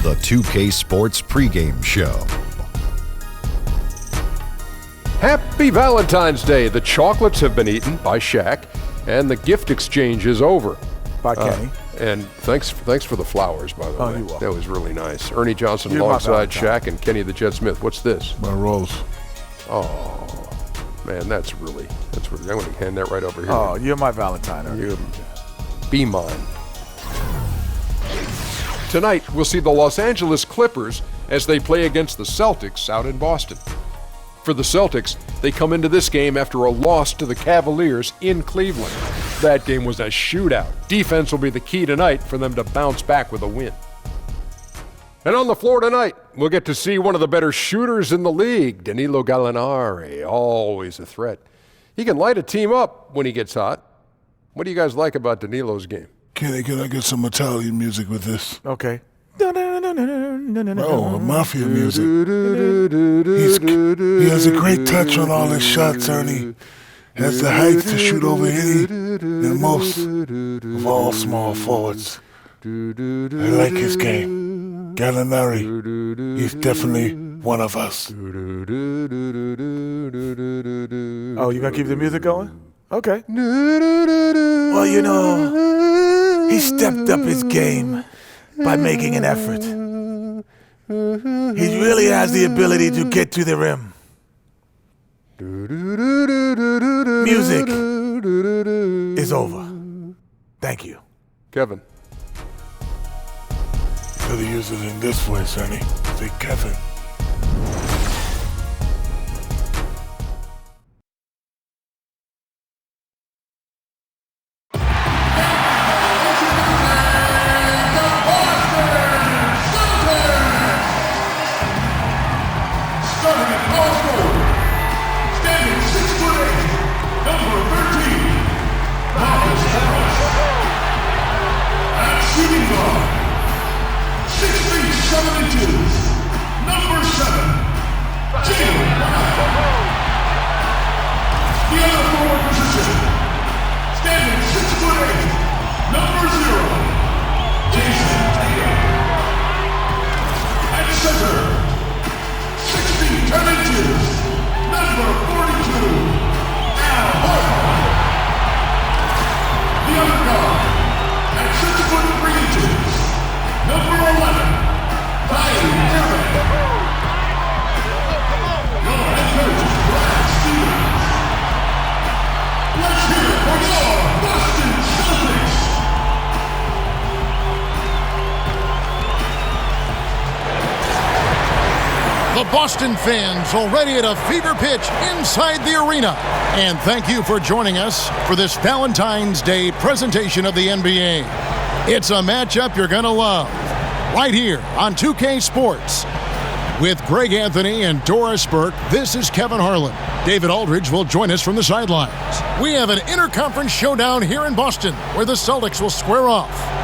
the 2K Sports pregame show. Happy Valentine's Day. The chocolates have been eaten by Shaq, and the gift exchange is over. By Kenny. And thanks for the flowers, by the way. You're welcome. That was really nice. Ernie Johnson You're alongside my Shaq and Kenny the Jet Smith. What's this? My rose. Oh, man, that's really. I'm going to hand that right over here. Oh, you're my Valentine. You be mine. Tonight, we'll see the Los Angeles Clippers as they play against the Celtics out in Boston. For the Celtics, they come into this game after a loss to the Cavaliers in Cleveland. That game was a shootout. Defense will be the key tonight for them to bounce back with a win. And on the floor tonight, we'll get to see one of the better shooters in the league, Danilo Gallinari, always a threat. He can light a team up when he gets hot. What do you guys like about Danilo's game? Can I get some Italian music with this? Okay. Oh, mafia music. He has a great touch on all his shots, Ernie. Has the height to shoot over any and most of all small forwards. I like his game. Gallinari, he's definitely one of us. Oh, you gonna keep the music going? Okay. Well, you know, he stepped up his game by making an effort. He really has the ability to get to the rim. Music is over. Thank you. Kevin. Could have used it in this voice, Ernie. Say Kevin. Boston fans already at a fever pitch inside the arena. And thank you for joining us for this Valentine's Day presentation of the NBA. It's a matchup you're going to love right here on 2K Sports. With Greg Anthony and Doris Burke, this is Kevin Harlan. David Aldridge will join us from the sidelines. We have an interconference showdown here in Boston where the Celtics will square off.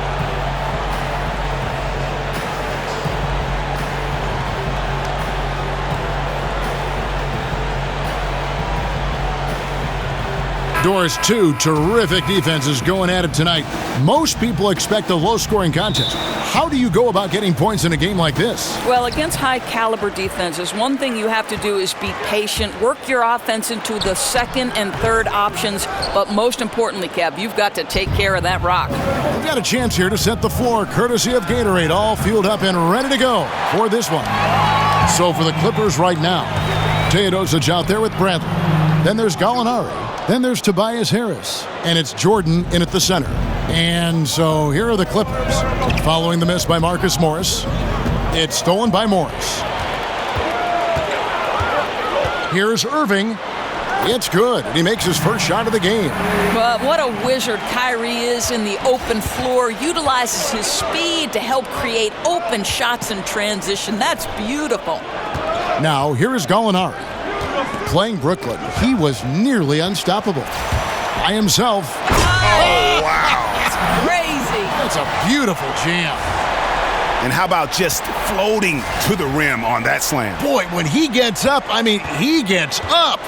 Doris, two terrific defenses going at it tonight. Most people expect a low-scoring contest. How do you go about getting points in a game like this? Well, against high-caliber defenses, one thing you have to do is be patient, work your offense into the second and third options, but most importantly, Kev, you've got to take care of that rock. We've got a chance here to set the floor, courtesy of Gatorade, all fueled up and ready to go for this one. So for the Clippers right now, Teodosic out there with Bradley. Then there's Gallinari. Then there's Tobias Harris, and it's Jordan in at the center. And so here are the Clippers. Following the miss by Marcus Morris, it's stolen by Morris. Here's Irving. It's good. He makes his first shot of the game. But what a wizard Kyrie is in the open floor. Utilizes his speed to help create open shots in transition. That's beautiful. Now, here is Gallinari. Playing Brooklyn, he was nearly unstoppable. By himself. Oh, wow. That's crazy. That's a beautiful jam. And how about just floating to the rim on that slam? Boy, when he gets up, he gets up.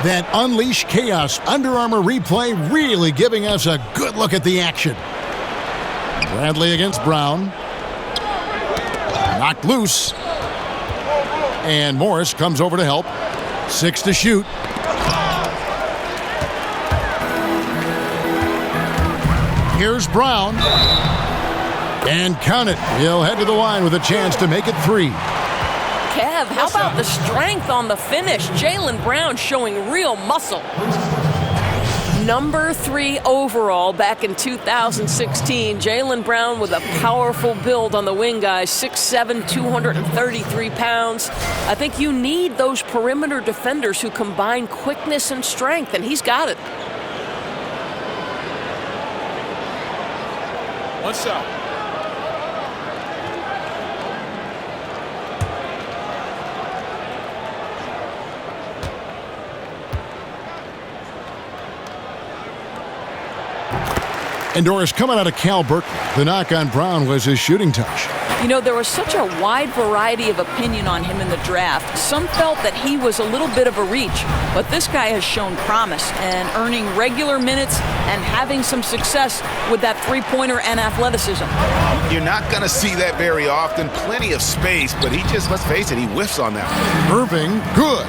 That Unleash Chaos Under Armour replay really giving us a good look at the action. Bradley against Brown. Knocked loose. And Morris comes over to help. 6 to shoot. Here's Brown. And count it. He'll head to the line with a chance to make it 3. Kev, how about the strength on the finish? Jaylen Brown showing real muscle. Number 3 overall back in 2016. Jaylen Brown with a powerful build on the wing, guys. 6'7", 233 pounds. I think you need those perimeter defenders who combine quickness and strength, and he's got it. What's up? And Doris, coming out of Cal Berkeley, the knock on Brown was his shooting touch. You know, there was such a wide variety of opinion on him in the draft. Some felt that he was a little bit of a reach, but this guy has shown promise and earning regular minutes and having some success with that three-pointer and athleticism. You're not going to see that very often. Plenty of space, but he just, let's face it, he whiffs on that one. Irving, good.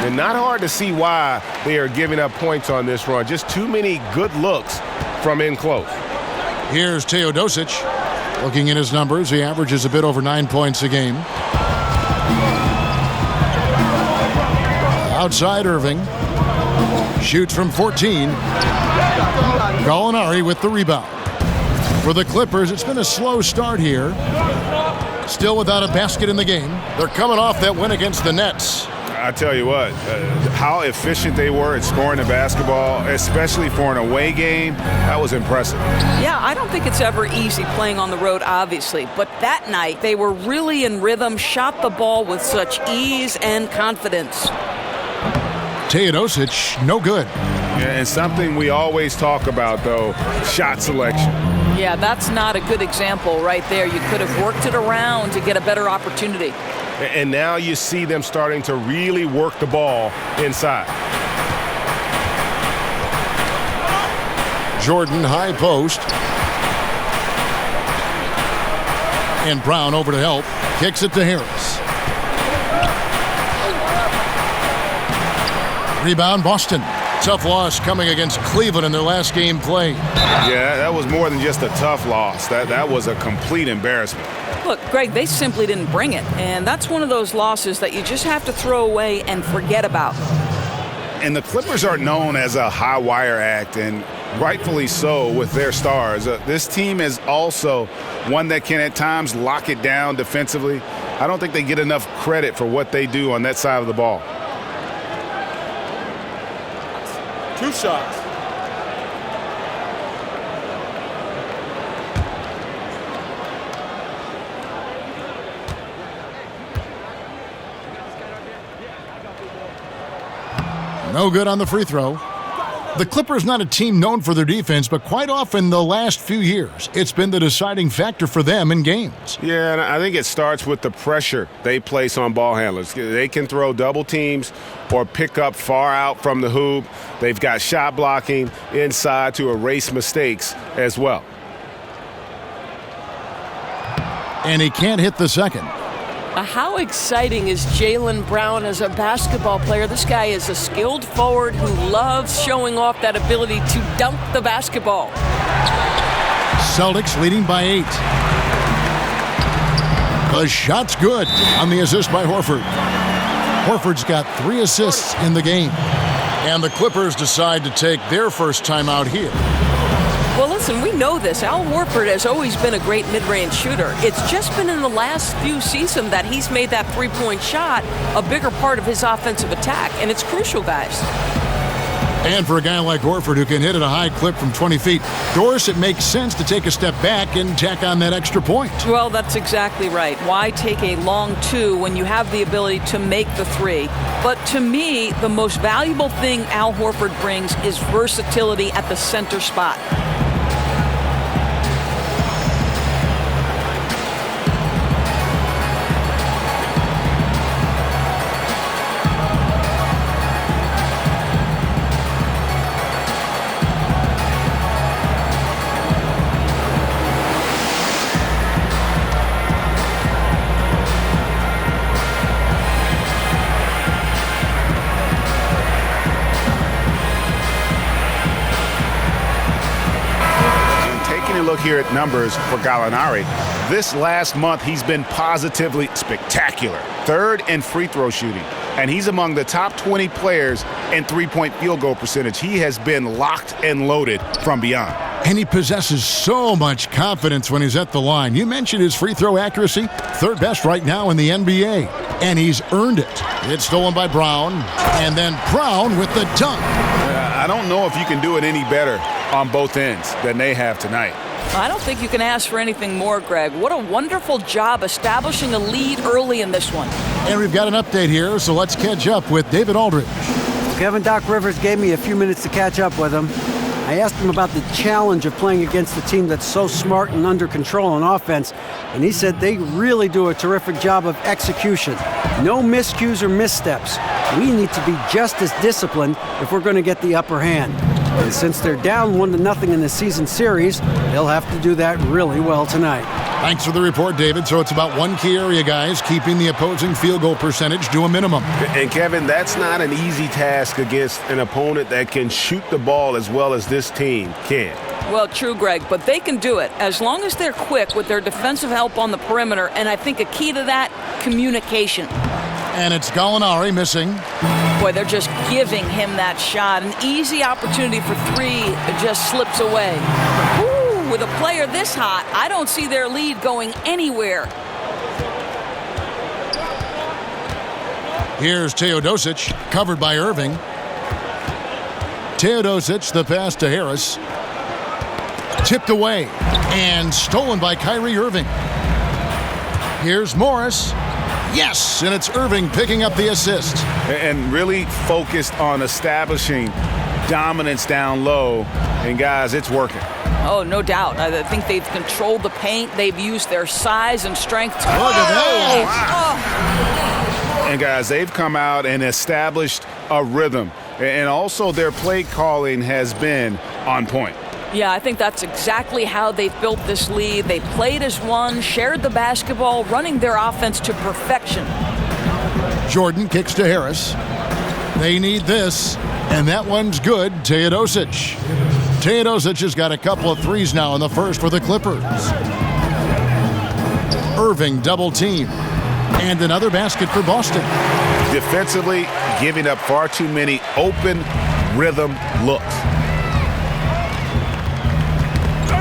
And not hard to see why they are giving up points on this run. Just too many good looks from in close. Here's Teodosic. Looking at his numbers, he averages a bit over 9 points a game. Outside Irving. Shoots from 14. Gallinari with the rebound. For the Clippers, it's been a slow start here. Still without a basket in the game. They're coming off that win against the Nets. I tell you what, how efficient they were at scoring the basketball, especially for an away game, that was impressive. Yeah, I don't think it's ever easy playing on the road, obviously. But that night, they were really in rhythm, shot the ball with such ease and confidence. Teodosic, no good. Yeah, and something we always talk about, though, shot selection. Yeah, that's not a good example right there. You could have worked it around to get a better opportunity. And now you see them starting to really work the ball inside. Jordan, high post. And Brown over to help. Kicks it to Harris. Rebound, Boston. Tough loss coming against Cleveland in their last game played. Yeah, that was more than just a tough loss. That was a complete embarrassment. Look, Greg, they simply didn't bring it. And that's one of those losses that you just have to throw away and forget about. And the Clippers are known as a high-wire act, and rightfully so with their stars. This team is also one that can at times lock it down defensively. I don't think they get enough credit for what they do on that side of the ball. 2 shots. No good on the free throw. The Clippers not a team known for their defense, but quite often the last few years, it's been the deciding factor for them in games. Yeah, and I think it starts with the pressure they place on ball handlers. They can throw double teams or pick up far out from the hoop. They've got shot blocking inside to erase mistakes as well. And he can't hit the second. How exciting is Jaylen Brown as a basketball player? This guy is a skilled forward who loves showing off that ability to dunk the basketball. Celtics leading by 8. The shot's good on the assist by Horford. Horford's got 3 assists in the game. And the Clippers decide to take their first time out here. Well, listen, we know this. Al Horford has always been a great mid-range shooter. It's just been in the last few seasons that he's made that three-point shot a bigger part of his offensive attack, and it's crucial, guys. And for a guy like Horford who can hit at a high clip from 20 feet, Doris, it makes sense to take a step back and tack on that extra point. Well, that's exactly right. Why take a long 2 when you have the ability to make the 3? But to me, the most valuable thing Al Horford brings is versatility at the center spot. taking a look here at numbers for Gallinari, this last month he's been positively spectacular. Third in free throw shooting, and he's among the top 20 players in three-point field goal percentage. He has been locked and loaded from beyond. And he possesses so much confidence when he's at the line. You mentioned his free throw accuracy, third best right now in the NBA. And he's earned it. It's stolen by Brown, and then Brown with the dunk. I don't know if you can do it any better on both ends than they have tonight. I don't think you can ask for anything more, Greg. What a wonderful job establishing a lead early in this one. And we've got an update here, so let's catch up with David Aldridge. Kevin Doc Rivers gave me a few minutes to catch up with him. I asked him about the challenge of playing against a team that's so smart and under control on offense, and he said they really do a terrific job of execution. No miscues or missteps. We need to be just as disciplined if we're going to get the upper hand. And since they're down 1-0 in the season series, they'll have to do that really well tonight. Thanks for the report, David. So it's about one key area, guys, keeping the opposing field goal percentage to a minimum. And, Kevin, that's not an easy task against an opponent that can shoot the ball as well as this team can. Well, true, Greg, but they can do it as long as they're quick with their defensive help on the perimeter, and I think a key to that, communication. And it's Gallinari missing. Boy, they're just giving him that shot. An easy opportunity for three, it just slips away. Ooh, with a player this hot, I don't see their lead going anywhere. Here's Teodosic, covered by Irving. Teodosic, the pass to Harris. Tipped away and stolen by Kyrie Irving. Here's Morris. Yes, and it's Irving picking up the assist. And really focused on establishing dominance down low. And, guys, it's working. Oh, no doubt. I think they've controlled the paint. They've used their size and strength to... Look at that. And, guys, they've come out and established a rhythm. And also their play calling has been on point. Yeah, I think that's exactly how they've built this lead. They played as one, shared the basketball, running their offense to perfection. Jordan kicks to Harris. They need this, and that one's good. Teodosic. Teodosic has got a couple of threes now in the first for the Clippers. Irving double team. And another basket for Boston. Defensively, giving up far too many open rhythm looks.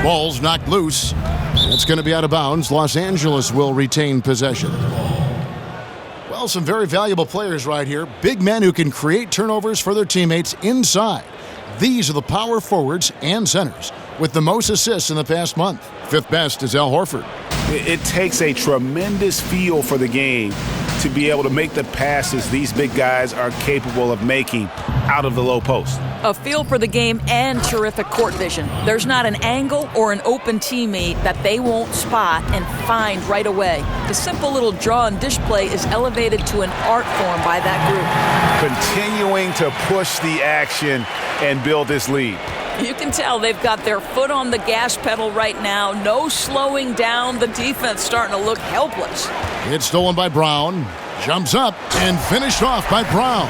Ball's knocked loose. It's going to be out of bounds. Los Angeles will retain possession. Well, some very valuable players right here. Big men who can create turnovers for their teammates inside. These are the power forwards and centers with the most assists in the past month. Fifth best is Al Horford. It takes a tremendous feel for the game to be able to make the passes these big guys are capable of making out of the low post. A feel for the game and terrific court vision. There's not an angle or an open teammate that they won't spot and find right away. The simple little draw and dish play is elevated to an art form by that group. Continuing to push the action and build this lead. You can tell they've got their foot on the gas pedal right now. No slowing down. The defense starting to look helpless. It's stolen by Brown. Jumps up and finished off by Brown.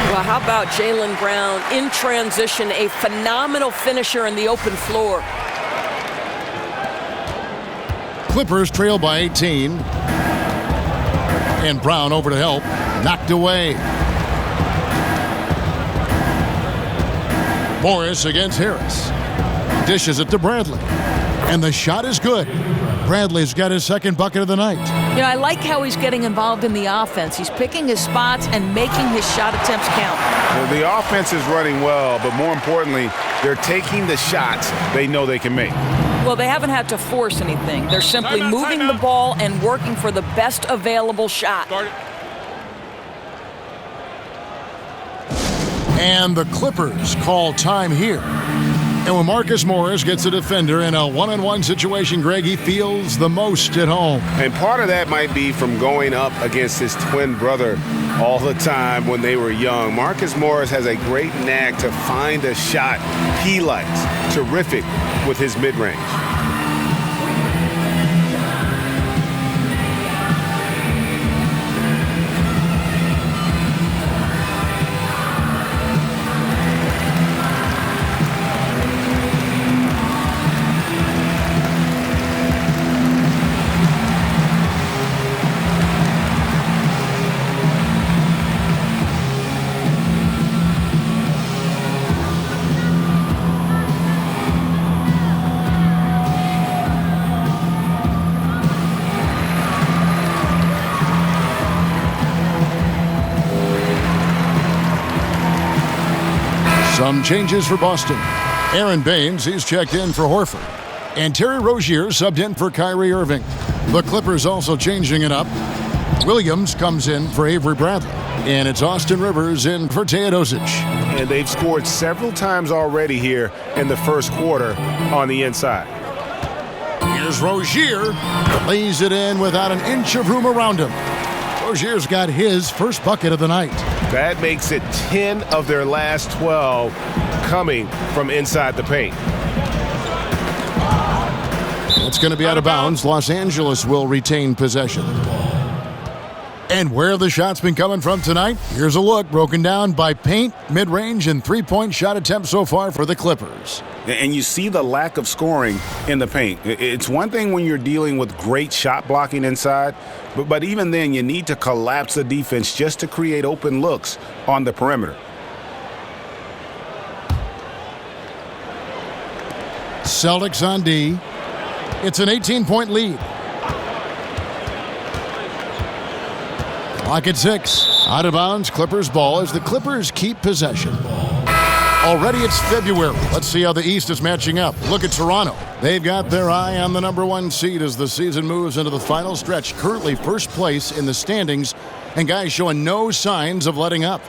Well, how about Jaylen Brown in transition, a phenomenal finisher in the open floor. Clippers trail by 18. And Brown over to help. Knocked away. Morris against Harris. Dishes it to Bradley. And the shot is good. Bradley's got his second bucket of the night. You know, I like how he's getting involved in the offense. He's picking his spots and making his shot attempts count. Well, the offense is running well, but more importantly, they're taking the shots they know they can make. Well, they haven't had to force anything. They're simply moving the ball and working for the best available shot. And the Clippers call time here. And when Marcus Morris gets a defender in a one-on-one situation, Greg, he feels the most at home. And part of that might be from going up against his twin brother all the time when they were young. Marcus Morris has a great knack to find a shot he likes. Terrific with his mid-range. Some changes for Boston. Aaron Baines, he's checked in for Horford. And Terry Rozier subbed in for Kyrie Irving. The Clippers also changing it up. Williams comes in for Avery Bradley. And it's Austin Rivers in for Teodosic. And they've scored several times already here in the first quarter on the inside. Here's Rozier. Lays it in without an inch of room around him. Rozier's got his first bucket of the night. That makes it 10 of their last 12 coming from inside the paint. It's going to be out of bounds. Los Angeles will retain possession. And where have the shots been coming from tonight? Here's a look broken down by paint, mid-range, and three-point shot attempts so far for the Clippers. And you see the lack of scoring in the paint. It's one thing when you're dealing with great shot blocking inside, but even then you need to collapse the defense just to create open looks on the perimeter. Celtics on D. It's an 18-point lead. Clock at 6. Out of bounds, Clippers ball as the Clippers keep possession. Already it's February. Let's see how the East is matching up. Look at Toronto. They've got their eye on the number 1 seed as the season moves into the final stretch. Currently first place in the standings, and guys showing no signs of letting up.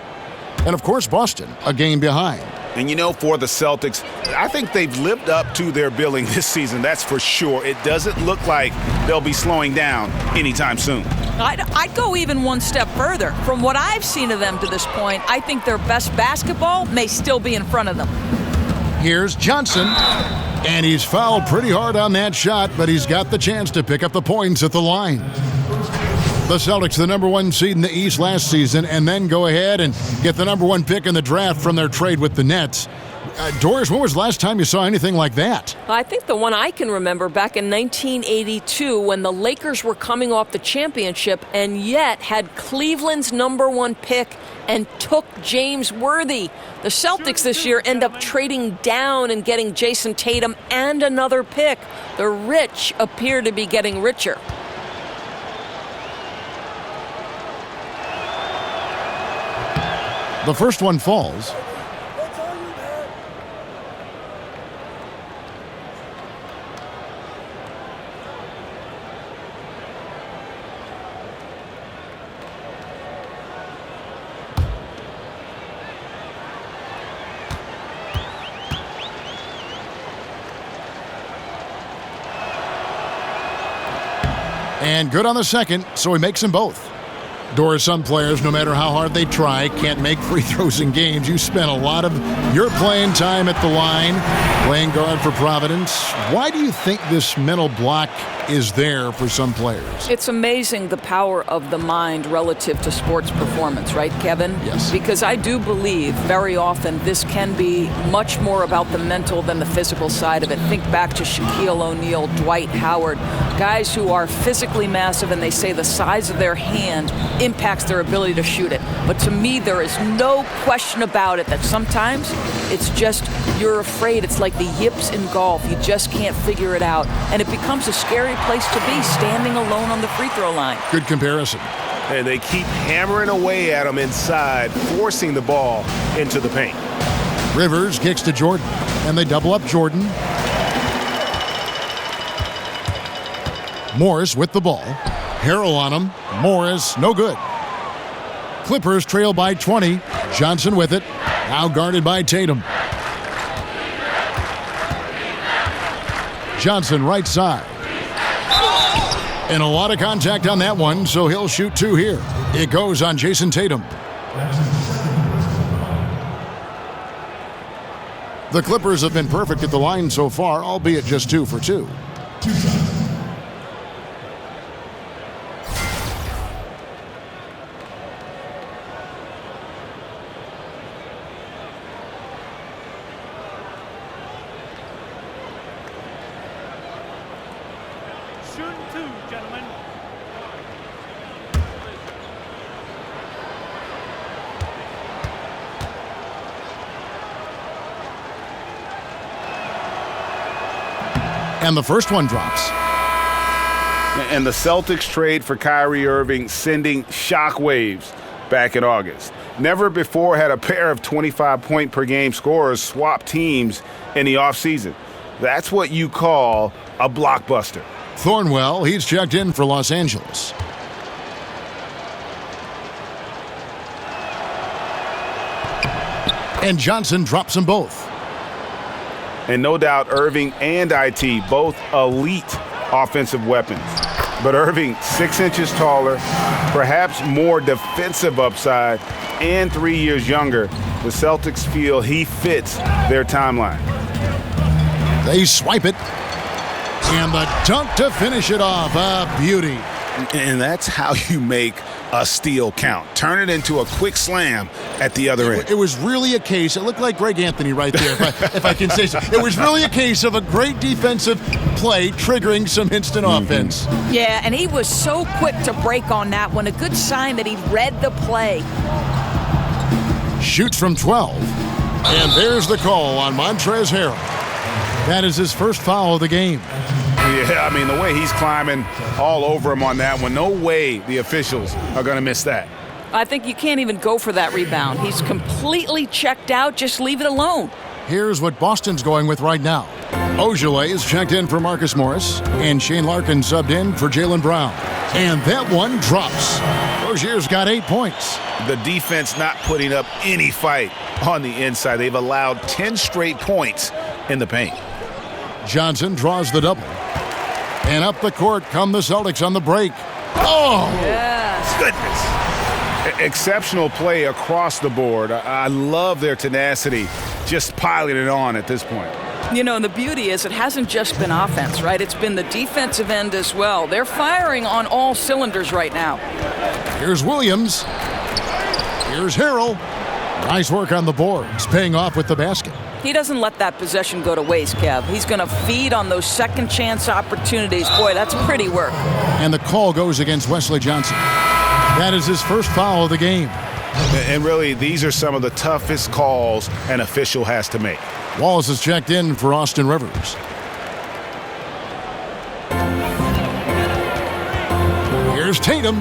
And of course, Boston, a game behind. And you know, for the Celtics, I think they've lived up to their billing this season, that's for sure. It doesn't look like they'll be slowing down anytime soon. I'd go even one step further. From what I've seen of them to this point, I think their best basketball may still be in front of them. Here's Johnson, and he's fouled pretty hard on that shot, but he's got the chance to pick up the points at the line. The Celtics, the number 1 seed in the East last season, and then go ahead and get the number 1 pick in the draft from their trade with the Nets. Doris, when was the last time you saw anything like that? I think the one I can remember back in 1982 when the Lakers were coming off the championship and yet had Cleveland's number 1 pick and took James Worthy. The Celtics this year end up trading down and getting Jason Tatum and another pick. The rich appear to be getting richer. The first one falls. And good on the second, so he makes them both. Doris, some players, no matter how hard they try, can't make free throws in games. You spent a lot of your playing time at the line, playing guard for Providence. Why do you think this mental block is there for some players? It's amazing the power of the mind relative to sports performance, right, Kevin? Yes. Because I do believe very often this can be much more about the mental than the physical side of it. Think back to Shaquille O'Neal, Dwight Howard, guys who are physically massive, and they say the size of their hand impacts their ability to shoot it. But to me, there is no question about it that sometimes it's just you're afraid. It's like the yips in golf. You just can't figure it out. And it becomes a scary place to be, standing alone on the free throw line. Good comparison. And they keep hammering away at them inside, forcing the ball into the paint. Rivers kicks to Jordan, and they double up Jordan. Morris with the ball. Harrell on him. Morris, no good. Clippers trail by 20. Johnson with it. Now guarded by Tatum. Johnson right side. And a lot of contact on that one, so he'll shoot 2 here. It goes on Jason Tatum. The Clippers have been perfect at the line so far, albeit just 2 for 2. And the first one drops. And the Celtics trade for Kyrie Irving, sending shockwaves back in August. Never before had a pair of 25-point-per-game scorers swap teams in the offseason. That's what you call a blockbuster. Thornwell, he's checked in for Los Angeles. And Johnson drops them both. And no doubt Irving and IT, both elite offensive weapons. But Irving, 6 inches taller, perhaps more defensive upside, and 3 years younger. The Celtics feel he fits their timeline. They swipe it. And the dunk to finish it off. A beauty. And that's how you make a steal count. Turn it into a quick slam at the other end. It was really a case, it looked like Greg Anthony right there, if I can say so. It was really a case of a great defensive play triggering some instant offense. Yeah, and he was so quick to break on that one. A good sign that he read the play. Shoots from 12. And there's the call on Montrezl Harrell. That is his first foul of the game. Yeah, I mean, the way he's climbing all over him on that one, no way the officials are going to miss that. I think you can't even go for that rebound. He's completely checked out. Just leave it alone. Here's what Boston's going with right now. Ojale is checked in for Marcus Morris, and Shane Larkin subbed in for Jaylen Brown. And that one drops. Rozier's got 8 points. The defense not putting up any fight on the inside. They've allowed 10 straight points in the paint. Johnson draws the double. And up the court come the Celtics on the break. Oh! Yes. Goodness. Exceptional play across the board. I love their tenacity, just piling it on at this point. You know, and the beauty is it hasn't just been offense, right? It's been the defensive end as well. They're firing on all cylinders right now. Here's Williams. Here's Harrell. Nice work on the boards, paying off with the basket. He doesn't let that possession go to waste, Kev. He's going to feed on those second chance opportunities. Boy, that's pretty work. And the call goes against Wesley Johnson. That is his first foul of the game. And really, these are some of the toughest calls an official has to make. Wallace is checked in for Austin Rivers. Here's Tatum.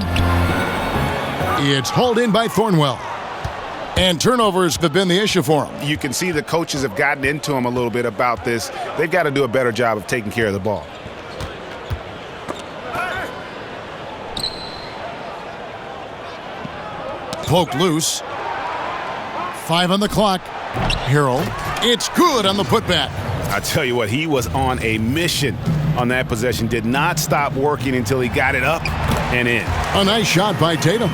It's hauled in by Thornwell. And turnovers have been the issue for him. You can see the coaches have gotten into him a little bit about this. They've got to do a better job of taking care of the ball. Poked loose. 5 on the clock. Harrell. It's good on the putback. I tell you what, he was on a mission on that possession. Did not stop working until he got it up and in. A nice shot by Tatum.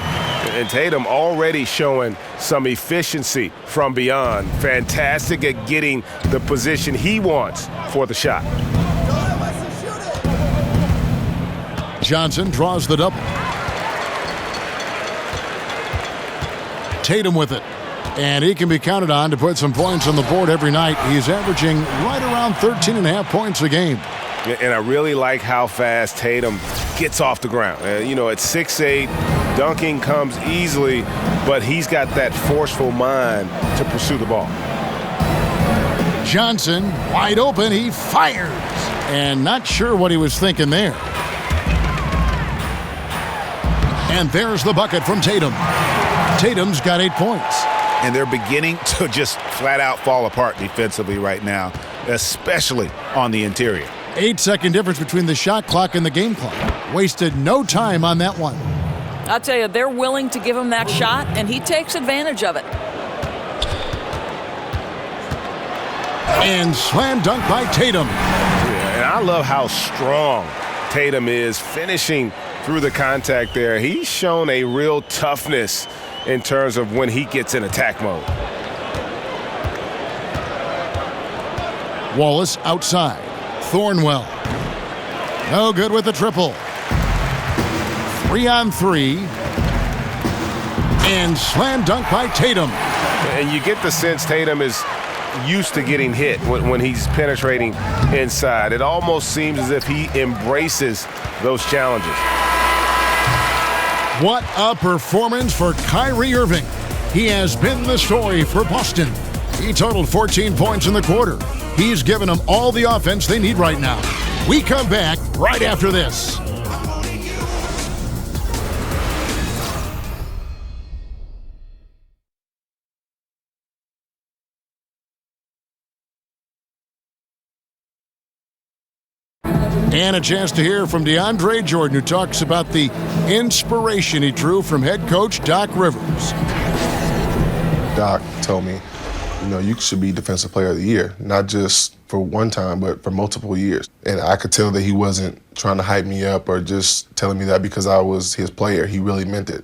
And Tatum already showing some efficiency from beyond. Fantastic at getting the position he wants for the shot. Johnson draws the double. Tatum with it. And he can be counted on to put some points on the board every night. He's averaging right around 13.5 points a game. And I really like how fast Tatum gets off the ground. At 6'8", dunking comes easily, but he's got that forceful mind to pursue the ball. Johnson, wide open, he fires. And not sure what he was thinking there. And there's the bucket from Tatum. Tatum's got 8 points. And they're beginning to just flat out fall apart defensively right now, especially on the interior. 8-second difference between the shot clock and the game clock. Wasted no time on that one. I'll tell you, they're willing to give him that shot, and he takes advantage of it. And slam dunk by Tatum. Yeah, and I love how strong Tatum is finishing through the contact there. He's shown a real toughness in terms of when he gets in attack mode. Wallace outside. Thornwell. No good with the triple. 3-on-3. And slam dunk by Tatum. And you get the sense Tatum is used to getting hit when he's penetrating inside. It almost seems as if he embraces those challenges. What a performance for Kyrie Irving. He has been the story for Boston. He totaled 14 points in the quarter. He's given them all the offense they need right now. We come back right after this. And a chance to hear from DeAndre Jordan, who talks about the inspiration he drew from head coach Doc Rivers. Doc told me, you should be Defensive Player of the Year, not just for one time, but for multiple years. And I could tell that he wasn't trying to hype me up or just telling me that because I was his player. He really meant it.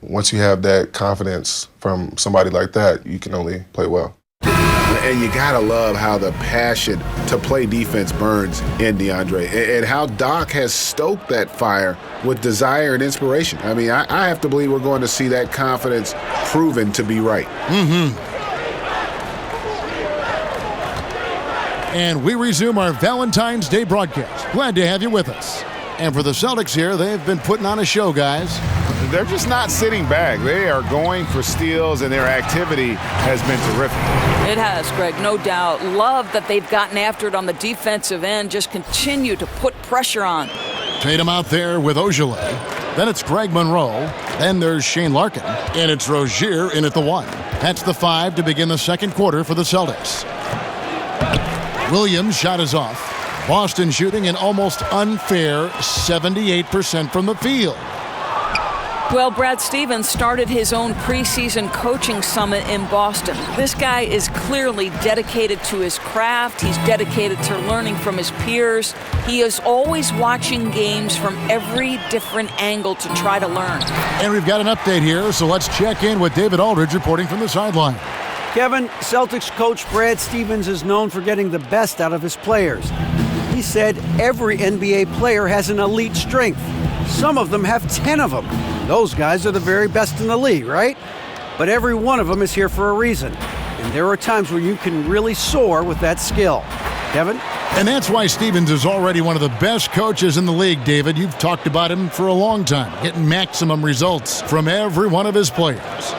Once you have that confidence from somebody like that, you can only play well. And you gotta love how the passion to play defense burns in DeAndre, and how Doc has stoked that fire with desire and inspiration. I mean, I have to believe we're going to see that confidence proven to be right. And we resume our Valentine's Day broadcast. Glad to have you with us. And for the Celtics here, they've been putting on a show, guys. They're just not sitting back. They are going for steals, and their activity has been terrific. It has, Greg, no doubt. Love that they've gotten after it on the defensive end. Just continue to put pressure on. Tatum out there with Ojale. Then it's Greg Monroe. Then there's Shane Larkin. And it's Rozier in at the 1. That's the 5 to begin the second quarter for the Celtics. Williams' shot is off. Boston shooting an almost unfair 78% from the field. Well, Brad Stevens started his own preseason coaching summit in Boston. This guy is clearly dedicated to his craft. He's dedicated to learning from his peers. He is always watching games from every different angle to try to learn. And we've got an update here, so let's check in with David Aldridge reporting from the sideline. Kevin, Celtics coach Brad Stevens is known for getting the best out of his players. He said every NBA player has an elite strength. Some of them have 10 of them. Those guys are the very best in the league, right? But every one of them is here for a reason. And there are times where you can really soar with that skill. Kevin? And that's why Stevens is already one of the best coaches in the league, David. You've talked about him for a long time, getting maximum results from every one of his players.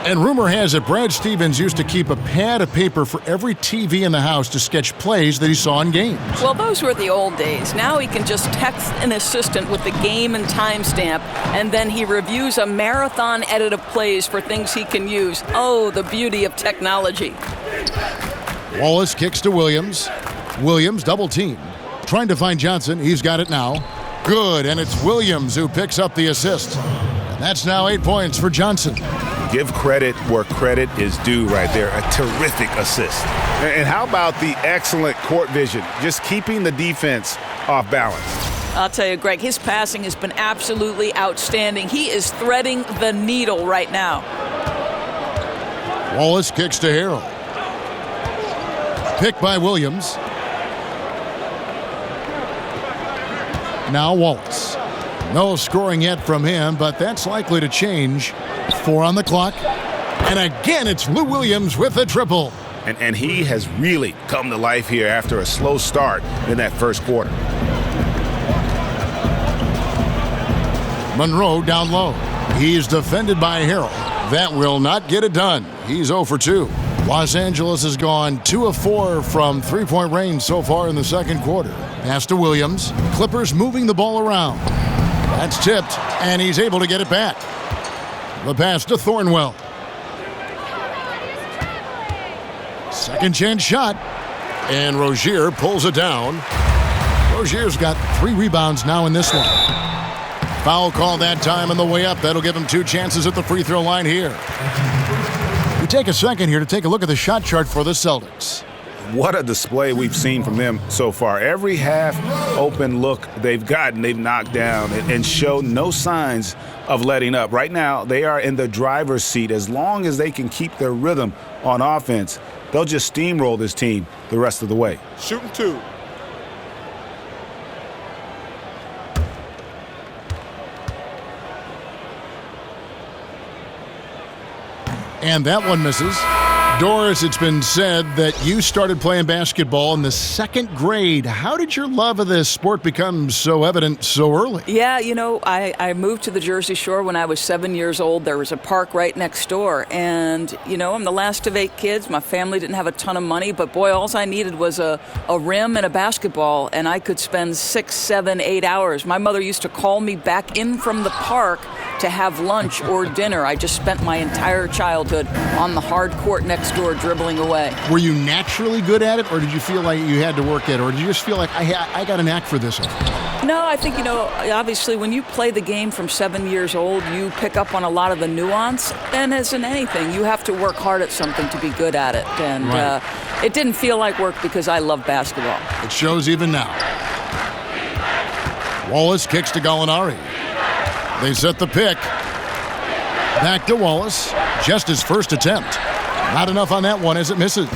And rumor has it Brad Stevens used to keep a pad of paper for every TV in the house to sketch plays that he saw in games. Well, those were the old days. Now he can just text an assistant with the game and timestamp, and then he reviews a marathon edit of plays for things he can use. Oh, the beauty of technology. Wallace kicks to Williams. Williams double team. Trying to find Johnson. He's got it now. Good, and it's Williams who picks up the assist. And that's now 8 points for Johnson. Give credit where credit is due right there. A terrific assist. And how about the excellent court vision, just keeping the defense off balance? I'll tell you, Greg, his passing has been absolutely outstanding. He is threading the needle right now. Wallace kicks to Harrell. Picked by Williams. Now Wallace. No scoring yet from him, but that's likely to change. 4 on the clock. And again, it's Lou Williams with a triple. And he has really come to life here after a slow start in that first quarter. Monroe down low. He's defended by Harrell. That will not get it done. He's 0 for 2. Los Angeles has gone 2 of 4 from three-point range so far in the second quarter. Pass to Williams. Clippers moving the ball around. That's tipped, and he's able to get it back. The pass to Thornwell. Second chance shot. And Rozier pulls it down. Rozier's got 3 rebounds now in this one. Foul call that time on the way up. That'll give him 2 chances at the free throw line here. We take a second here to take a look at the shot chart for the Celtics. What a display we've seen from them so far. Every half-open look they've gotten, they've knocked down and show no signs of letting up. Right now, they are in the driver's seat. As long as they can keep their rhythm on offense, they'll just steamroll this team the rest of the way. Shooting 2. And that one misses. Doris, it's been said that you started playing basketball in the 2nd grade. How did your love of this sport become so evident so early? Yeah, I moved to the Jersey Shore when I was 7 years old. There was a park right next door. And, I'm the last of 8 kids. My family didn't have a ton of money, but boy, all I needed was a rim and a basketball, and I could spend 6, 7, 8 hours. My mother used to call me back in from the park to have lunch or dinner. I just spent my entire childhood on the hard court next next door dribbling away. Were you naturally good at it, or did you feel like you had to work at it, or did you just feel like, I got a knack for this? No, I think, obviously when you play the game from 7 years old, you pick up on a lot of the nuance. And as in anything, you have to work hard at something to be good at it. And it didn't feel like work because I love basketball. It shows even now. Wallace kicks to Gallinari. They set the pick. Back to Wallace. Just his first attempt. Not enough on that one as it misses.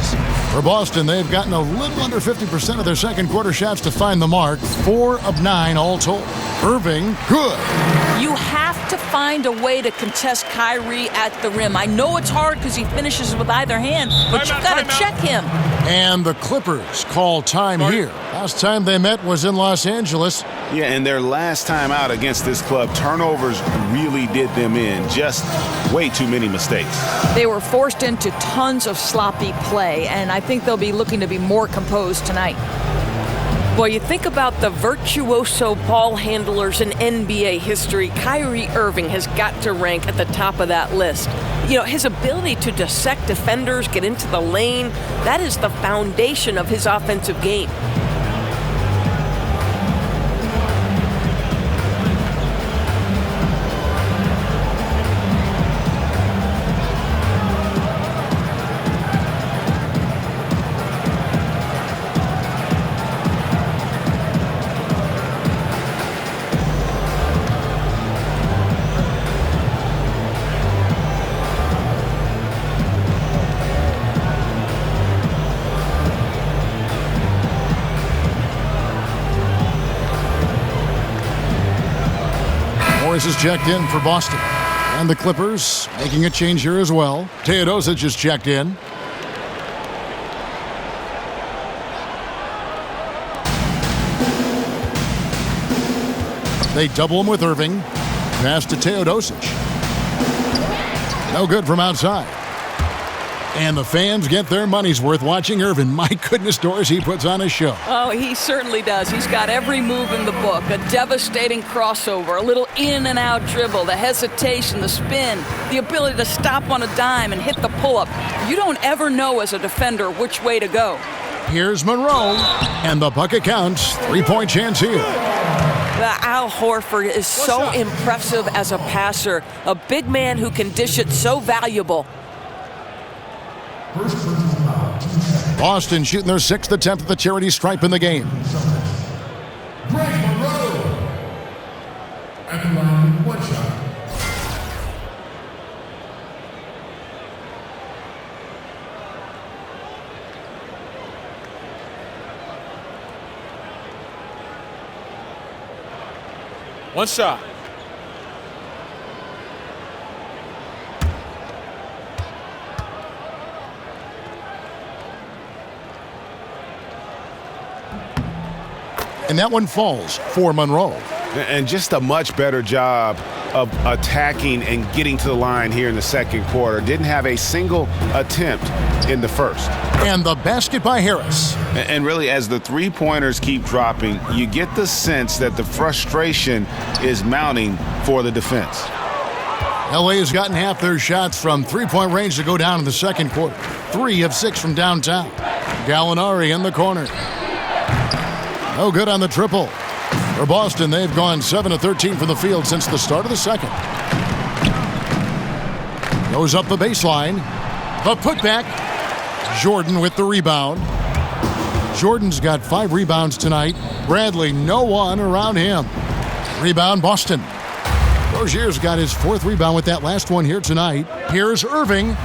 For Boston, they've gotten a little under 50% of their second quarter shots to find the mark. 4 of 9 all told. Irving, good. You have to find a way to contest Kyrie at the rim. I know it's hard because he finishes with either hand, but you've got to check him. And the Clippers call time here. Last time they met was in Los Angeles. Yeah, and their last time out against this club, turnovers really did them in. Just way too many mistakes. They were forced into tons of sloppy play, and I think they'll be looking to be more composed tonight. Boy, you think about the virtuoso ball handlers in NBA history, Kyrie Irving has got to rank at the top of that list. His ability to dissect defenders, get into the lane, that is the foundation of his offensive game. Morris is checked in for Boston. And the Clippers making a change here as well. Teodosic is checked in. They double him with Irving. Pass to Teodosic. No good from outside. And the fans get their money's worth watching Irving. My goodness, Doris, he puts on a show. Oh, he certainly does. He's got every move in the book. A devastating crossover, a little in and out dribble, the hesitation, the spin, the ability to stop on a dime and hit the pull-up. You don't ever know as a defender which way to go. Here's Monroe, and the bucket counts. 3-point chance here. Al Horford is so impressive as a passer. A big man who can dish it, so valuable. Boston shooting their 6th attempt at the charity stripe in the game. One shot. And that one falls for Monroe. And just a much better job of attacking and getting to the line here in the second quarter. Didn't have a single attempt in the first. And the basket by Harris. And really, as the three-pointers keep dropping, you get the sense that the frustration is mounting for the defense. LA has gotten half their shots from three-point range to go down in the second quarter. 3 of 6 from downtown. Gallinari in the corner. No good on the triple. For Boston, they've gone 7 of 13 from the field since the start of the second. Goes up the baseline. The putback. Jordan with the rebound. Jordan's got 5 rebounds tonight. Bradley, no one around him. Rebound, Boston. Rozier's got his 4th rebound with that last one here tonight. Here's Irving.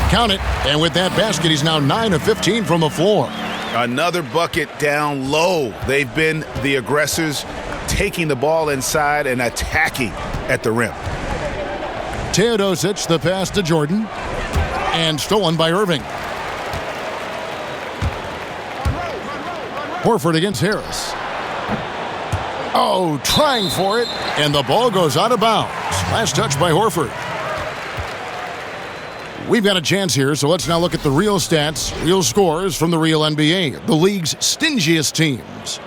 Count it. And with that basket, he's now 9 of 15 from the floor. Another bucket down low. They've been the aggressors, taking the ball inside and attacking at the rim. Teodosic, the pass to Jordan. And stolen by Irving. Horford against Harris. Oh, trying for it. And the ball goes out of bounds. Last touch by Horford. We've got a chance here, so let's now look at the real stats, real scores from the real NBA, the league's stingiest teams.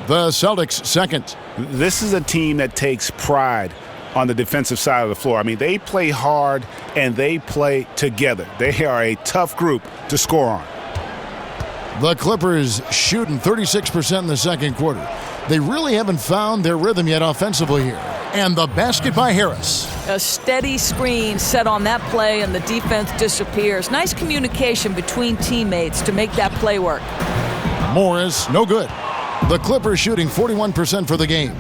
The Celtics second. This is a team that takes pride on the defensive side of the floor. I mean, they play hard and they play together. They are a tough group to score on. The Clippers shooting 36% in the second quarter. They really haven't found their rhythm yet offensively here. And the basket by Harris. A steady screen set on that play, and the defense disappears. Nice communication between teammates to make that play work. Morris, no good. The Clippers shooting 41% for the game.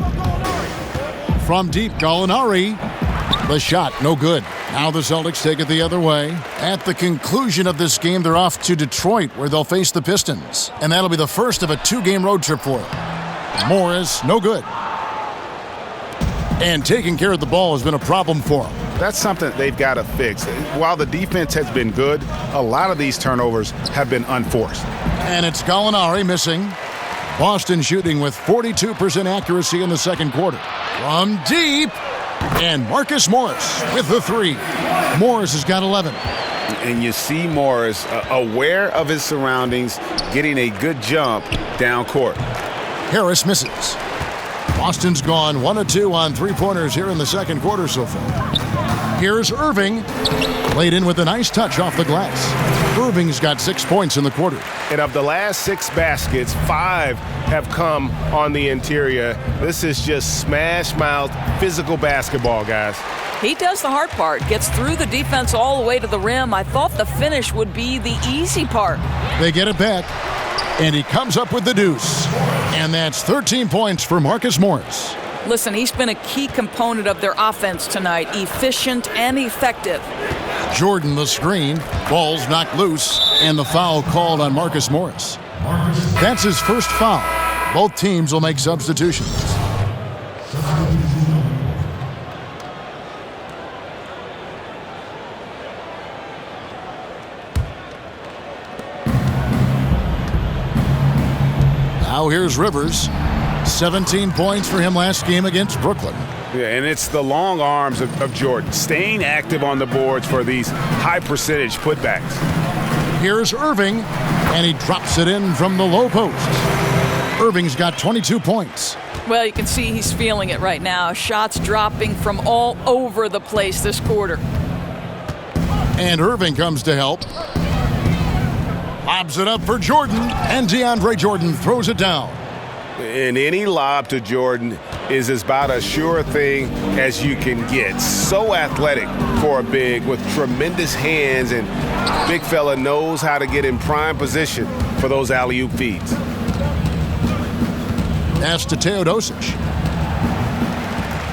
From deep, Gallinari. The shot, no good. Now the Celtics take it the other way. At the conclusion of this game, they're off to Detroit, where they'll face the Pistons. And that'll be the first of a 2-game road trip for them. Morris, no good. And taking care of the ball has been a problem for them. That's something they've got to fix. While the defense has been good, a lot of these turnovers have been unforced. And it's Gallinari missing. Boston shooting with 42% accuracy in the second quarter. From deep. And Marcus Morris with the 3. Morris has got 11. And you see Morris aware of his surroundings, getting a good jump down court. Harris misses. Boston's gone 1 of 2 on 3-pointers here in the second quarter so far. Here's Irving. Laid in with a nice touch off the glass. Irving's got 6 points in the quarter. And of the last 6 baskets, 5 have come on the interior. This is just smash-mouth physical basketball, guys. He does the hard part, gets through the defense all the way to the rim. I thought the finish would be the easy part. They get it back, and he comes up with the deuce. And that's 13 points for Marcus Morris. Listen, he's been a key component of their offense tonight, efficient and effective. Jordan the screen, ball's knocked loose, and the foul called on Marcus Morris. That's his first foul. Both teams will make substitutions. Now here's Rivers. 17 points for him last game against Brooklyn. Yeah, and it's the long arms of Jordan, staying active on the boards for these high-percentage putbacks. Here's Irving, and he drops it in from the low post. Irving's got 22 points. Well, you can see he's feeling it right now. Shots dropping from all over the place this quarter. And Irving comes to help. Lobs it up for Jordan, and DeAndre Jordan throws it down. And any lob to Jordan is about as sure a thing as you can get. So athletic for a big with tremendous hands, and big fella knows how to get in prime position for those alley-oop feeds. Pass to Teodosic.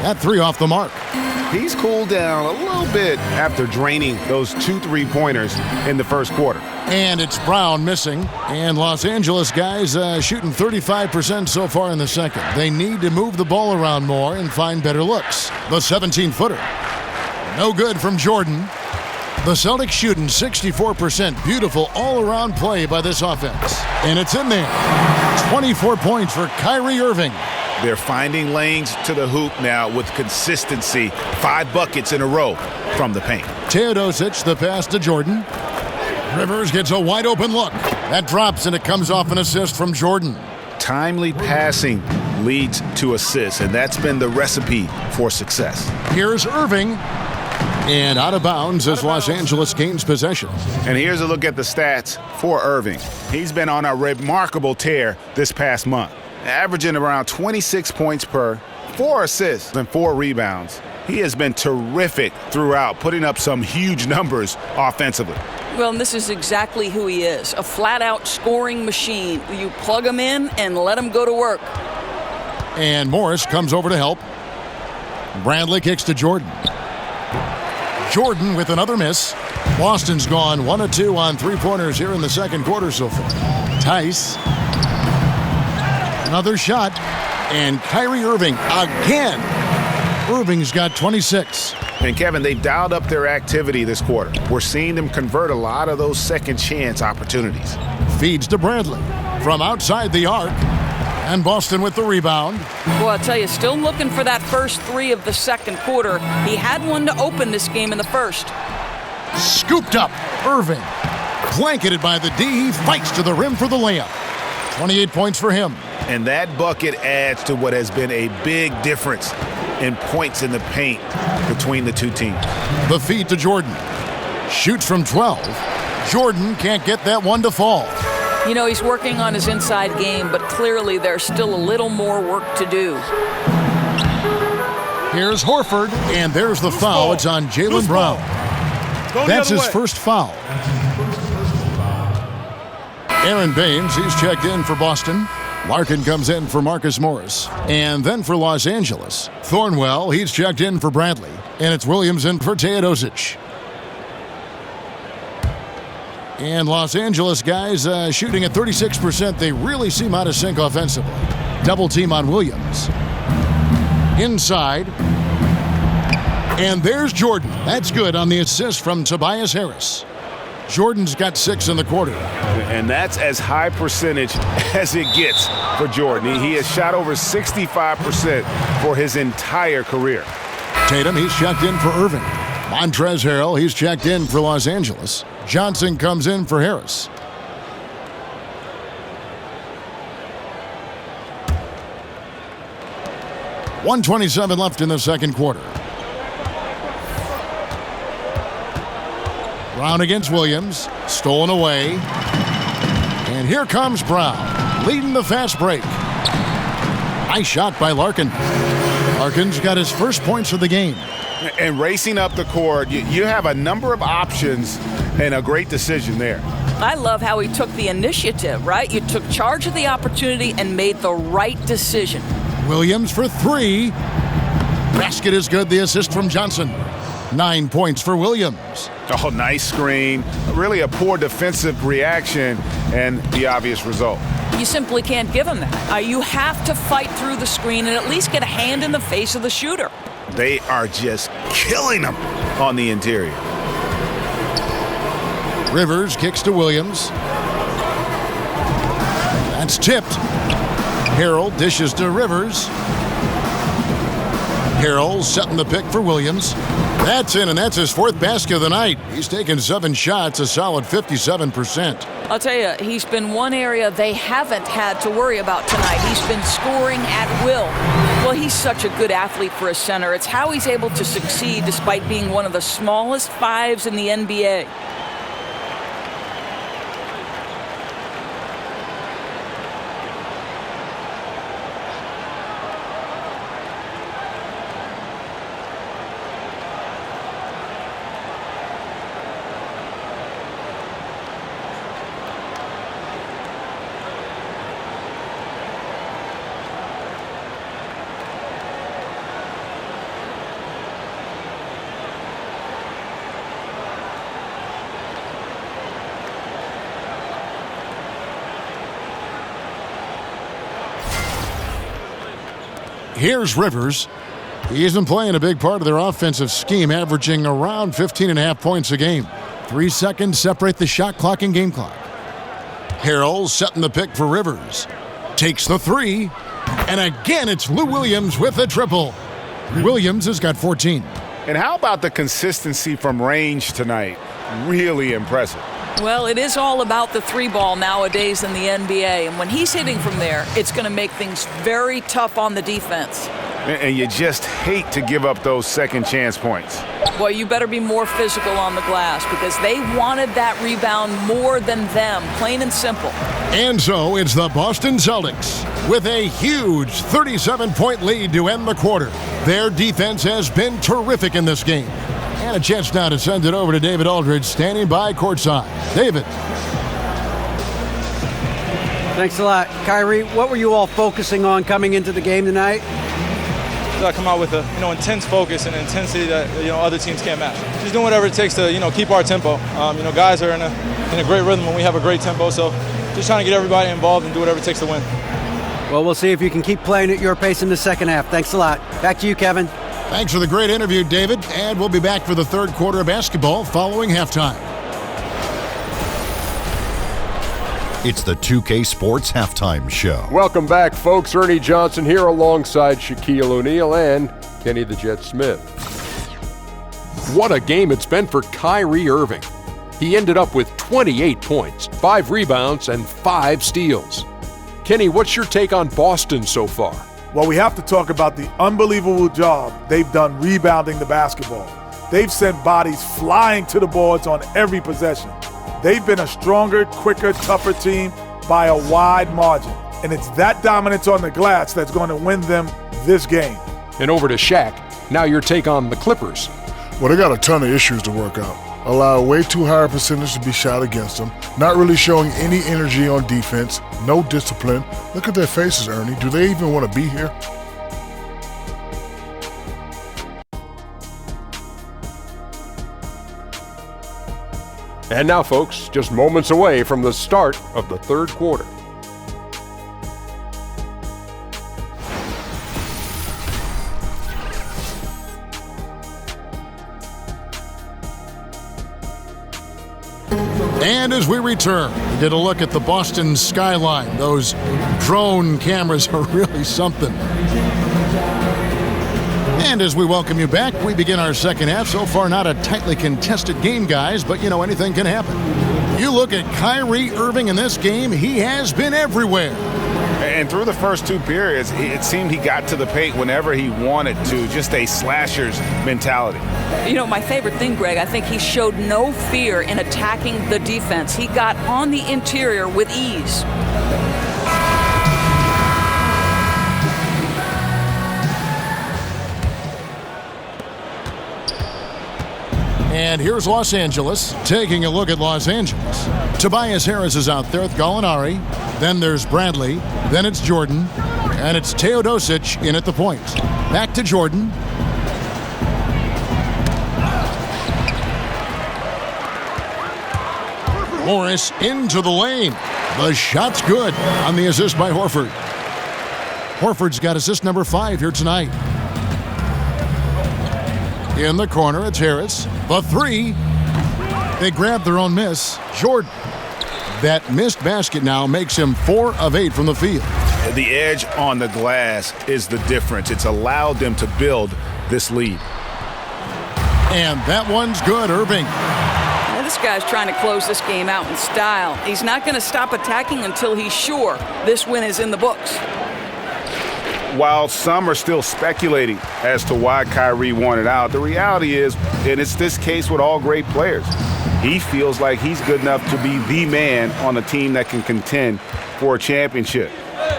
That 3 off the mark. He's cooled down a little bit after draining those 2 3-pointers in the first quarter. And it's Brown missing. And Los Angeles guys shooting 35% so far in the second. They need to move the ball around more and find better looks. The 17-footer. No good from Jordan. The Celtics shooting 64%. Beautiful all-around play by this offense. And it's in there. 24 points for Kyrie Irving. They're finding lanes to the hoop now with consistency. 5 buckets in a row from the paint. Teodosic, the pass to Jordan. Rivers gets a wide-open look. That drops, and it comes off an assist from Jordan. Timely passing leads to assists, and that's been the recipe for success. Here's Irving. And out of bounds as Los Angeles gains possession. And here's a look at the stats for Irving. He's been on a remarkable tear this past month, averaging around 26 points per, 4 assists, and 4 rebounds. He has been terrific throughout, putting up some huge numbers offensively. Well, and this is exactly who he is, a flat-out scoring machine. You plug him in and let him go to work. And Morris comes over to help. Bradley kicks to Jordan. Jordan with another miss. Boston's gone 1 of 2 on 3-pointers here in the second quarter so far. Tice. Another shot. And Kyrie Irving again. Irving's got 26. And Kevin, they've dialed up their activity this quarter. We're seeing them convert a lot of those second chance opportunities. Feeds to Bradley from outside the arc. And Boston with the rebound. Well, I'll tell you, still looking for that first 3 of the second quarter. He had one to open this game in the first. Scooped up. Irving. Blanketed by the D. He fights to the rim for the layup. 28 points for him. And that bucket adds to what has been a big difference and points in the paint between the two teams. The feed to Jordan. Shoots from 12. Jordan can't get that one to fall. You know, he's working on his inside game, but clearly there's still a little more work to do. Here's Horford, and there's the foul. It's on Jaylen Brown. That's his first foul. Aaron Baines, he's checked in for Boston. Larkin comes in for Marcus Morris. And then for Los Angeles, Thornwell, he's checked in for Bradley. And it's Williams in for Teodosic. And Los Angeles guys shooting at 36%. They really seem out of sync offensively. Double team on Williams. Inside. And there's Jordan. That's good on the assist from Tobias Harris. Jordan's got 6 in the quarter. And that's as high percentage as it gets for Jordan. He has shot over 65% for his entire career. Tatum, he's checked in for Irving. Montrezl Harrell, he's checked in for Los Angeles. Johnson comes in for Harris. .127 left in the second quarter. Brown against Williams. Stolen away. And here comes Brown, leading the fast break. Nice shot by Larkin. Larkin's got his first points of the game. And racing up the court, you have a number of options and a great decision there. I love how he took the initiative, right? You took charge of the opportunity and made the right decision. Williams for 3. Basket is good. The assist from Johnson. 9 points for Williams. Oh, nice screen. Really a poor defensive reaction and the obvious result. You simply can't give him that. You have to fight through the screen and at least get a hand in the face of the shooter. They are just killing them on the interior. Rivers kicks to Williams. That's tipped. Harrell dishes to Rivers. Harrell setting the pick for Williams. That's in, and that's his 4th basket of the night. He's taken 7 shots, a solid 57%. I'll tell you, he's been one area they haven't had to worry about tonight. He's been scoring at will. Well, he's such a good athlete for a center. It's how he's able to succeed despite being one of the smallest 5s in the NBA. Here's Rivers. He isn't playing a big part of their offensive scheme, averaging around 15.5 points a game. 3 seconds separate the shot clock and game clock. Harrell setting the pick for Rivers. Takes the 3. And again, it's Lou Williams with a triple. Williams has got 14. And how about the consistency from range tonight? Really impressive. Well, it is all about the 3-ball nowadays in the NBA. And when he's hitting from there, it's going to make things very tough on the defense. And you just hate to give up those second chance points. Well, you better be more physical on the glass because they wanted that rebound more than them, plain and simple. And so it's the Boston Celtics with a huge 37-point lead to end the quarter. Their defense has been terrific in this game. And a chance now to send it over to David Aldridge, standing by courtside. David. Thanks a lot. Kyrie, what were you all focusing on coming into the game tonight? Come out with a intense focus and intensity that other teams can't match. Just doing whatever it takes to keep our tempo. Guys are in a great rhythm when we have a great tempo. So just trying to get everybody involved and do whatever it takes to win. Well, we'll see if you can keep playing at your pace in the second half. Thanks a lot. Back to you, Kevin. Thanks for the great interview, David. And we'll be back for the third quarter of basketball following halftime. It's the 2K Sports Halftime Show. Welcome back, folks. Ernie Johnson here alongside Shaquille O'Neal and Kenny the Jet Smith. What a game it's been for Kyrie Irving. He ended up with 28 points, 5 rebounds, and 5 steals. Kenny, what's your take on Boston so far? Well, we have to talk about the unbelievable job they've done rebounding the basketball. They've sent bodies flying to the boards on every possession. They've been a stronger, quicker, tougher team by a wide margin. And it's that dominance on the glass that's going to win them this game. And over to Shaq. Now your take on the Clippers. Well, they got a ton of issues to work out. Allow way too high a percentage to be shot against them. Not really showing any energy on defense. No discipline. Look at their faces, Ernie. Do they even want to be here? And now, folks, just moments away from the start of the third quarter. And as we return, we get a look at the Boston skyline. Those drone cameras are really something. And as we welcome you back, we begin our second half. So far, not a tightly contested game, guys, but you know, anything can happen. You look at Kyrie Irving in this game, he has been everywhere. And through the first two periods, it seemed he got to the paint whenever he wanted to, just a slasher's mentality. You know, my favorite thing, Greg, I think he showed no fear in attacking the defense. He got on the interior with ease. And here's Los Angeles, taking a look at Los Angeles. Tobias Harris is out there with Gallinari. Then there's Bradley. Then it's Jordan. And it's Teodosic in at the point. Back to Jordan. Morris into the lane. The shot's good on the assist by Horford. Horford's got assist number 5 here tonight. In the corner, it's Harris. The 3. They grab their own miss. Jordan. That missed basket now makes him 4 of 8 from the field. The edge on the glass is the difference. It's allowed them to build this lead. And that one's good, Irving. Now, this guy's trying to close this game out in style. He's not going to stop attacking until he's sure this win is in the books. While some are still speculating as to why Kyrie wanted out, the reality is, and it's this case with all great players, he feels like he's good enough to be the man on a team that can contend for a championship.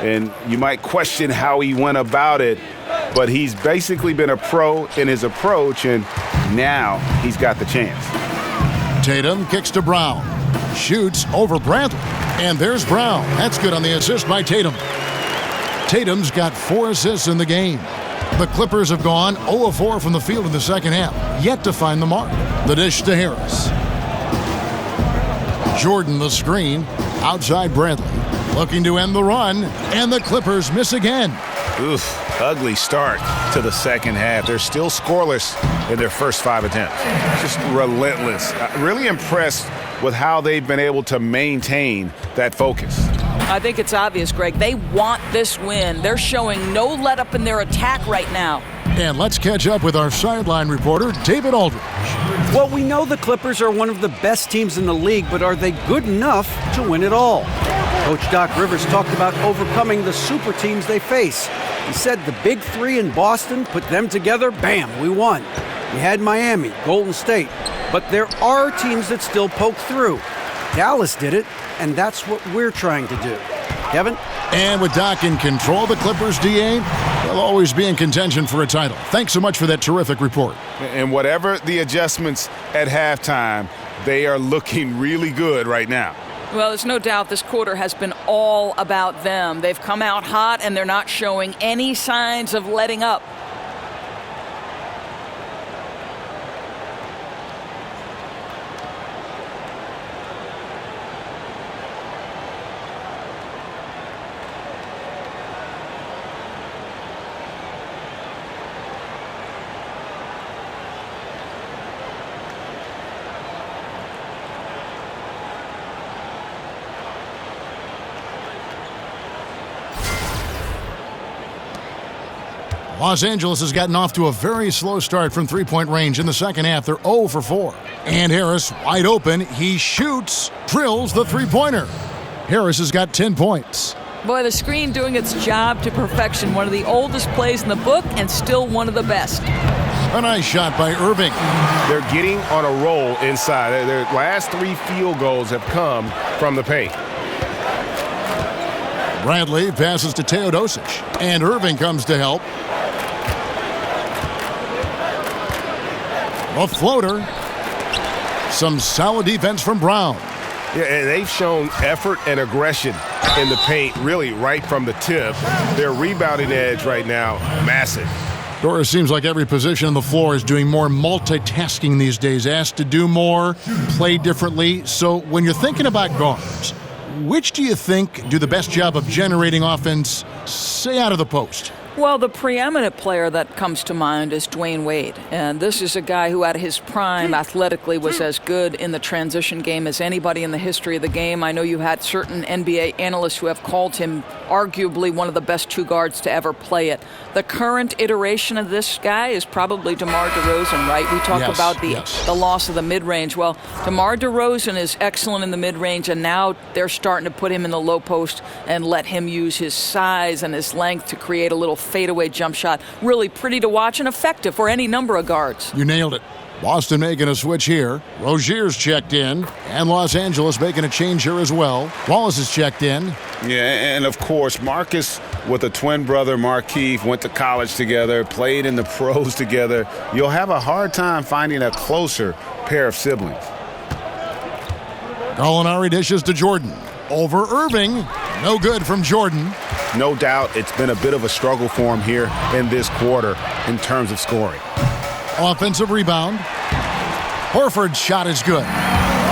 And you might question how he went about it, but he's basically been a pro in his approach, and now he's got the chance. Tatum kicks to Brown. Shoots over Bradley. And there's Brown. That's good on the assist by Tatum. Tatum's got 4 assists in the game. The Clippers have gone 0 of 4 from the field in the second half, yet to find the mark. The dish to Harris. Jordan the screen, outside Bradley, looking to end the run, and the Clippers miss again. Oof, ugly start to the second half. They're still scoreless in their first 5 attempts. Just relentless. Really impressed with how they've been able to maintain that focus. I think it's obvious, Greg. They want this win. They're showing no let-up in their attack right now. And let's catch up with our sideline reporter, David Aldridge. Well, we know the Clippers are one of the best teams in the league, but are they good enough to win it all? Coach Doc Rivers talked about overcoming the super teams they face. He said the big 3 in Boston, put them together, bam, we won. We had Miami, Golden State, but there are teams that still poke through. Dallas did it, and that's what we're trying to do. Kevin? And with Doc in control, the Clippers, DA, they'll always be in contention for a title. Thanks so much for that terrific report. And whatever the adjustments at halftime, they are looking really good right now. Well, there's no doubt this quarter has been all about them. They've come out hot, and they're not showing any signs of letting up. Los Angeles has gotten off to a very slow start from three-point range in the second half. They're 0 for 4. And Harris, wide open, he shoots, drills the three-pointer. Harris has got 10 points. Boy, the screen doing its job to perfection. One of the oldest plays in the book and still one of the best. A nice shot by Irving. They're getting on a roll inside. Their last 3 field goals have come from the paint. Bradley passes to Teodosic, and Irving comes to help. A floater. Some solid defense from Brown. Yeah, and they've shown effort and aggression in the paint, really right from the tip. Their rebounding edge right now, massive. Doris, seems like every position on the floor is doing more multitasking these days, asked to do more, play differently. So when you're thinking about guards, which do you think do the best job of generating offense, say, out of the post? Well, the preeminent player that comes to mind is Dwayne Wade. And this is a guy who at his prime athletically was as good in the transition game as anybody in the history of the game. I know you had certain NBA analysts who have called him arguably one of the best 2 guards to ever play it. The current iteration of this guy is probably DeMar DeRozan, right? We talk about the loss of the mid-range. Well, DeMar DeRozan is excellent in the mid-range, and now they're starting to put him in the low post and let him use his size and his length to create a little fadeaway jump shot. Really pretty to watch and effective for any number of guards. You nailed it. Boston making a switch here. Rozier's checked in, and Los Angeles making a change here as well. Wallace is checked in. Yeah, and of course, Marcus with a twin brother, Markieff, went to college together, played in the pros together. You'll have a hard time finding a closer pair of siblings. Gallinari dishes to Jordan. Over Irving. No good from Jordan. No doubt it's been a bit of a struggle for him here in this quarter in terms of scoring. Offensive rebound. Horford's shot is good.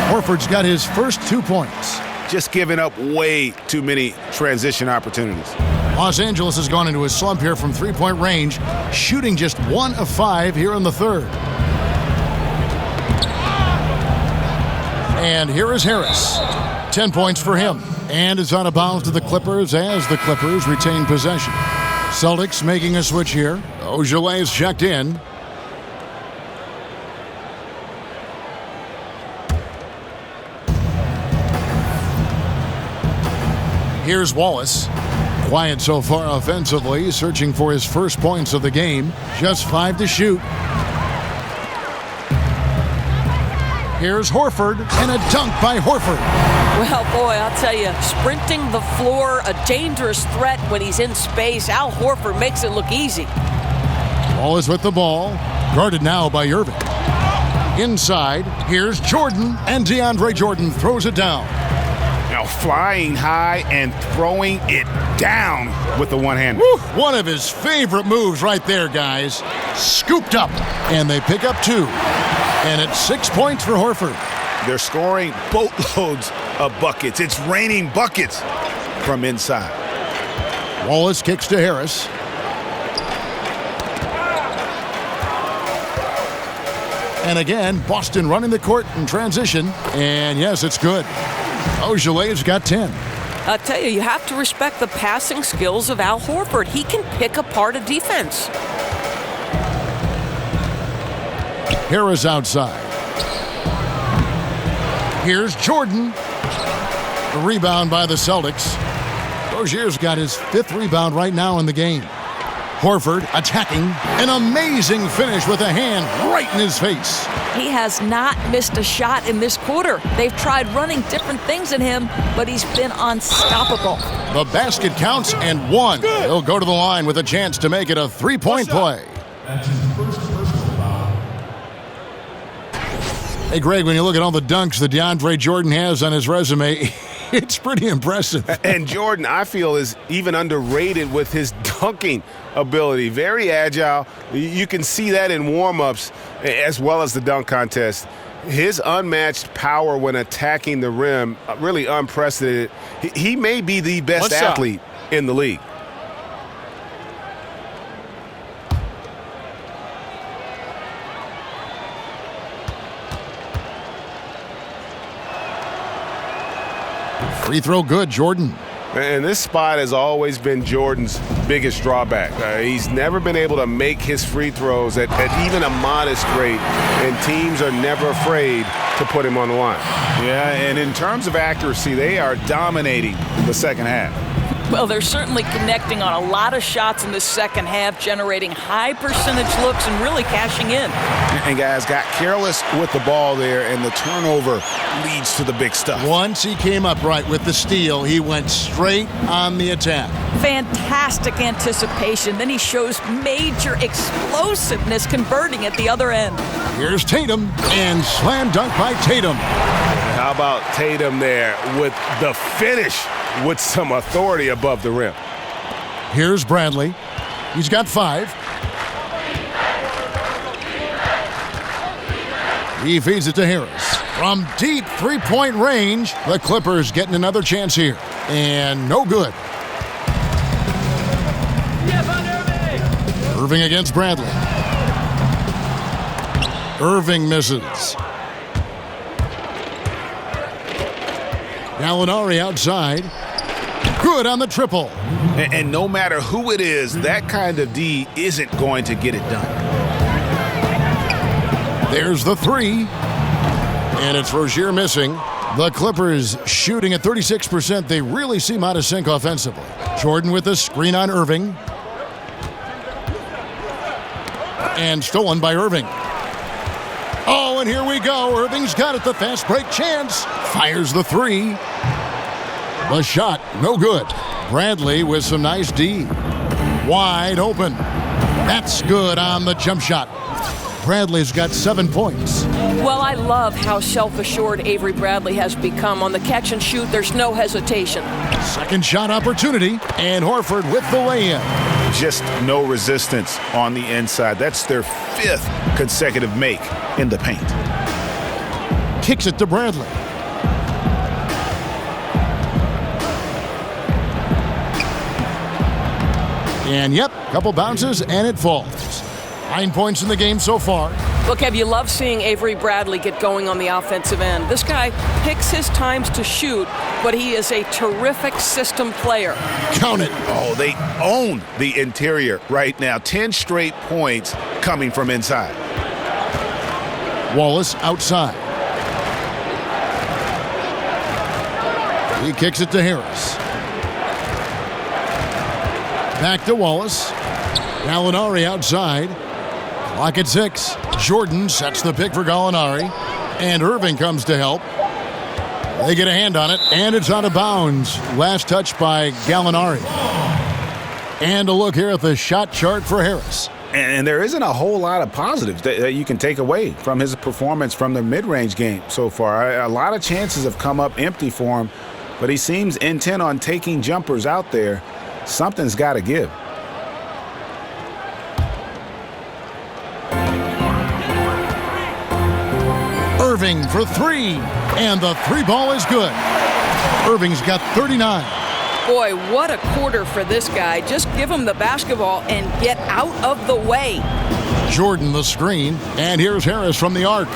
Horford's got his first 2 points. Just giving up way too many transition opportunities. Los Angeles has gone into a slump here from 3-point range, shooting just 1 of 5 here in the third. And here is Harris. 10 points for him. And it's out of bounds to the Clippers as the Clippers retain possession. Celtics making a switch here. Ogilvy is checked in. Here's Wallace. Quiet so far offensively, searching for his first points of the game. Just 5 to shoot. Here's Horford, and a dunk by Horford. Well, boy, I'll tell you, sprinting the floor, a dangerous threat when he's in space. Al Horford makes it look easy. Wallace with the ball, guarded now by Irving. Inside, here's Jordan, and DeAndre Jordan throws it down. Now flying high and throwing it down with the one hand. Woo! One of his favorite moves right there, guys. Scooped up, and they pick up 2. And it's 6 points for Horford. They're scoring boatloads of buckets. It's raining buckets from inside. Wallace kicks to Harris. And again, Boston running the court in transition. And yes, it's good. Ogilvy's got 10. I'll tell you, you have to respect the passing skills of Al Horford. He can pick apart a defense. Harris outside. Here's Jordan. The rebound by the Celtics. Rozier's got his 5th rebound right now in the game. Horford attacking. An amazing finish with a hand right in his face. He has not missed a shot in this quarter. They've tried running different things at him, but he's been unstoppable. The basket counts and 1. He'll go to the line with a chance to make it a 3-point play. Hey, Greg, when you look at all the dunks that DeAndre Jordan has on his resume, it's pretty impressive. And Jordan, I feel, is even underrated with his dunking ability. Very agile. You can see that in warm-ups as well as the dunk contest. His unmatched power when attacking the rim, really unprecedented. He may be the best athlete in the league. Free throw good, Jordan. And this spot has always been Jordan's biggest drawback. He's never been able to make his free throws at even a modest rate, and teams are never afraid to put him on the line. Yeah, and in terms of accuracy, they are dominating the second half. Well, they're certainly connecting on a lot of shots in the second half, generating high percentage looks and really cashing in. And guys got careless with the ball there, and the turnover leads to the big stuff. Once he came upright with the steal, he went straight on the attack. Fantastic anticipation. Then he shows major explosiveness converting at the other end. Here's Tatum, and slam dunk by Tatum. How about Tatum there with the finish with some authority above the rim? Here's Bradley. He's got 5. He feeds it to Harris. From deep three-point range, the Clippers getting another chance here. And no good. Irving against Bradley. Irving misses. Gallinari outside. Good on the triple. And no matter who it is, that kind of D isn't going to get it done. There's the 3. And it's Rozier missing. The Clippers shooting at 36%. They really seem out of sync offensively. Jordan with the screen on Irving. And stolen by Irving. Oh, and here we go. Irving's got it. The fast break chance. Fires the 3. The shot, no good. Bradley with some nice D. Wide open. That's good on the jump shot. Bradley's got 7 points. Well, I love how self-assured Avery Bradley has become. On the catch and shoot, there's no hesitation. Second shot opportunity, and Horford with the lay-in. Just no resistance on the inside. That's their 5th consecutive make in the paint. Kicks it to Bradley. And yep, couple bounces, and it falls. 9 points in the game so far. Look, have you loved seeing Avery Bradley get going on the offensive end? This guy picks his times to shoot, but he is a terrific system player. Count it. Oh, they own the interior right now. 10 straight points coming from inside. Wallace outside. He kicks it to Harris. Back to Wallace. Gallinari outside. Clock at 6. Jordan sets the pick for Gallinari. And Irving comes to help. They get a hand on it, and it's out of bounds. Last touch by Gallinari. And a look here at the shot chart for Harris. And there isn't a whole lot of positives that you can take away from his performance from the mid-range game so far. A lot of chances have come up empty for him, but he seems intent on taking jumpers out there. Something's got to give. Irving for 3, and the 3 ball is good. Irving's got 39. Boy, what a quarter for this guy. Just give him the basketball and get out of the way. Jordan the screen, and here's Harris from the arc.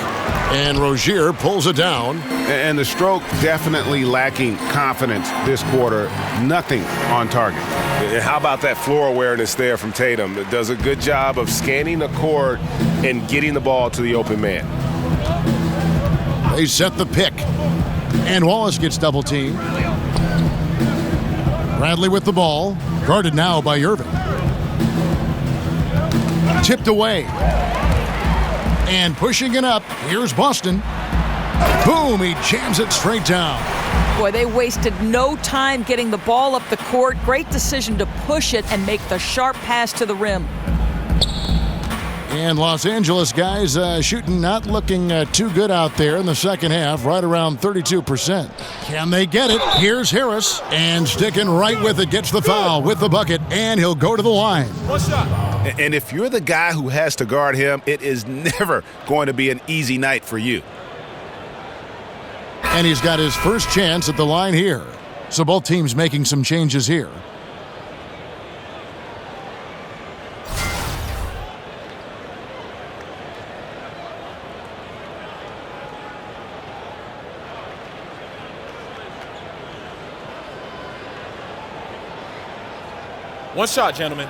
And Rozier pulls it down. And the stroke definitely lacking confidence this quarter. Nothing on target. And how about that floor awareness there from Tatum? It does a good job of scanning the court and getting the ball to the open man. They set the pick. And Wallace gets double teamed. Bradley with the ball. Guarded now by Irving. Tipped away. And pushing it up, here's Boston. Boom, he jams it straight down. Boy, they wasted no time getting the ball up the court. Great decision to push it and make the sharp pass to the rim. And Los Angeles guys shooting not looking too good out there in the second half, right around 32%. Can they get it? Here's Harris, and sticking right with it, gets the foul with the bucket, and he'll go to the line. What's up? And if you're the guy who has to guard him, it is never going to be an easy night for you. And he's got his first chance at the line here. So both teams making some changes here. One shot, gentlemen.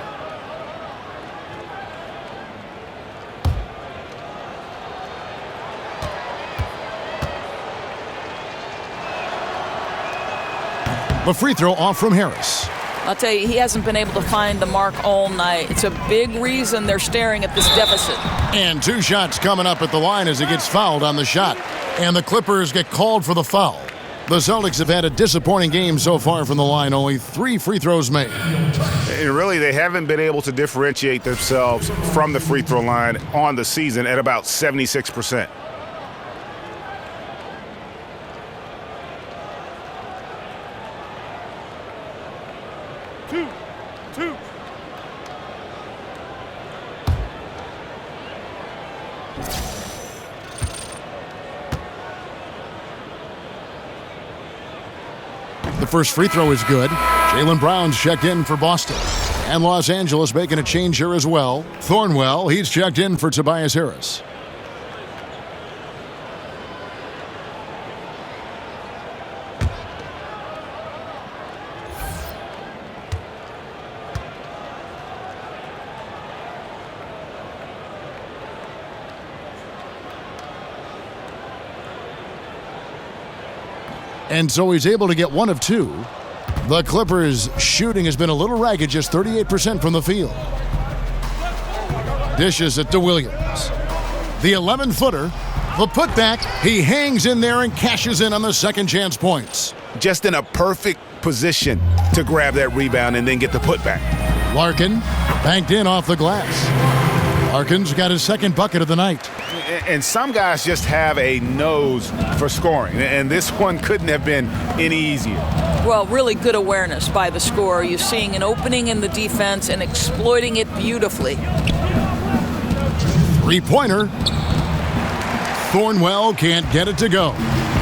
The free throw off from Harris. I'll tell you, he hasn't been able to find the mark all night. It's a big reason they're staring at this deficit. And 2 shots coming up at the line as he gets fouled on the shot. And the Clippers get called for the foul. The Celtics have had a disappointing game so far from the line. Only 3 free throws made. And really, they haven't been able to differentiate themselves from the free throw line on the season at about 76%. The first free throw is good. Jaylen Brown's checked in for Boston. And Los Angeles making a change here as well. Thornwell, he's checked in for Tobias Harris. And so he's able to get 1 of 2. The Clippers' shooting has been a little ragged, just 38% from the field. Dishes it to Williams. The 11-footer, the putback, he hangs in there and cashes in on the second chance points. Just in a perfect position to grab that rebound and then get the putback. Larkin banked in off the glass. Larkin's got his second bucket of the night. And some guys just have a nose for scoring, and this one couldn't have been any easier. Well, really good awareness by the scorer. You're seeing an opening in the defense and exploiting it beautifully. Three-pointer. Thornwell can't get it to go.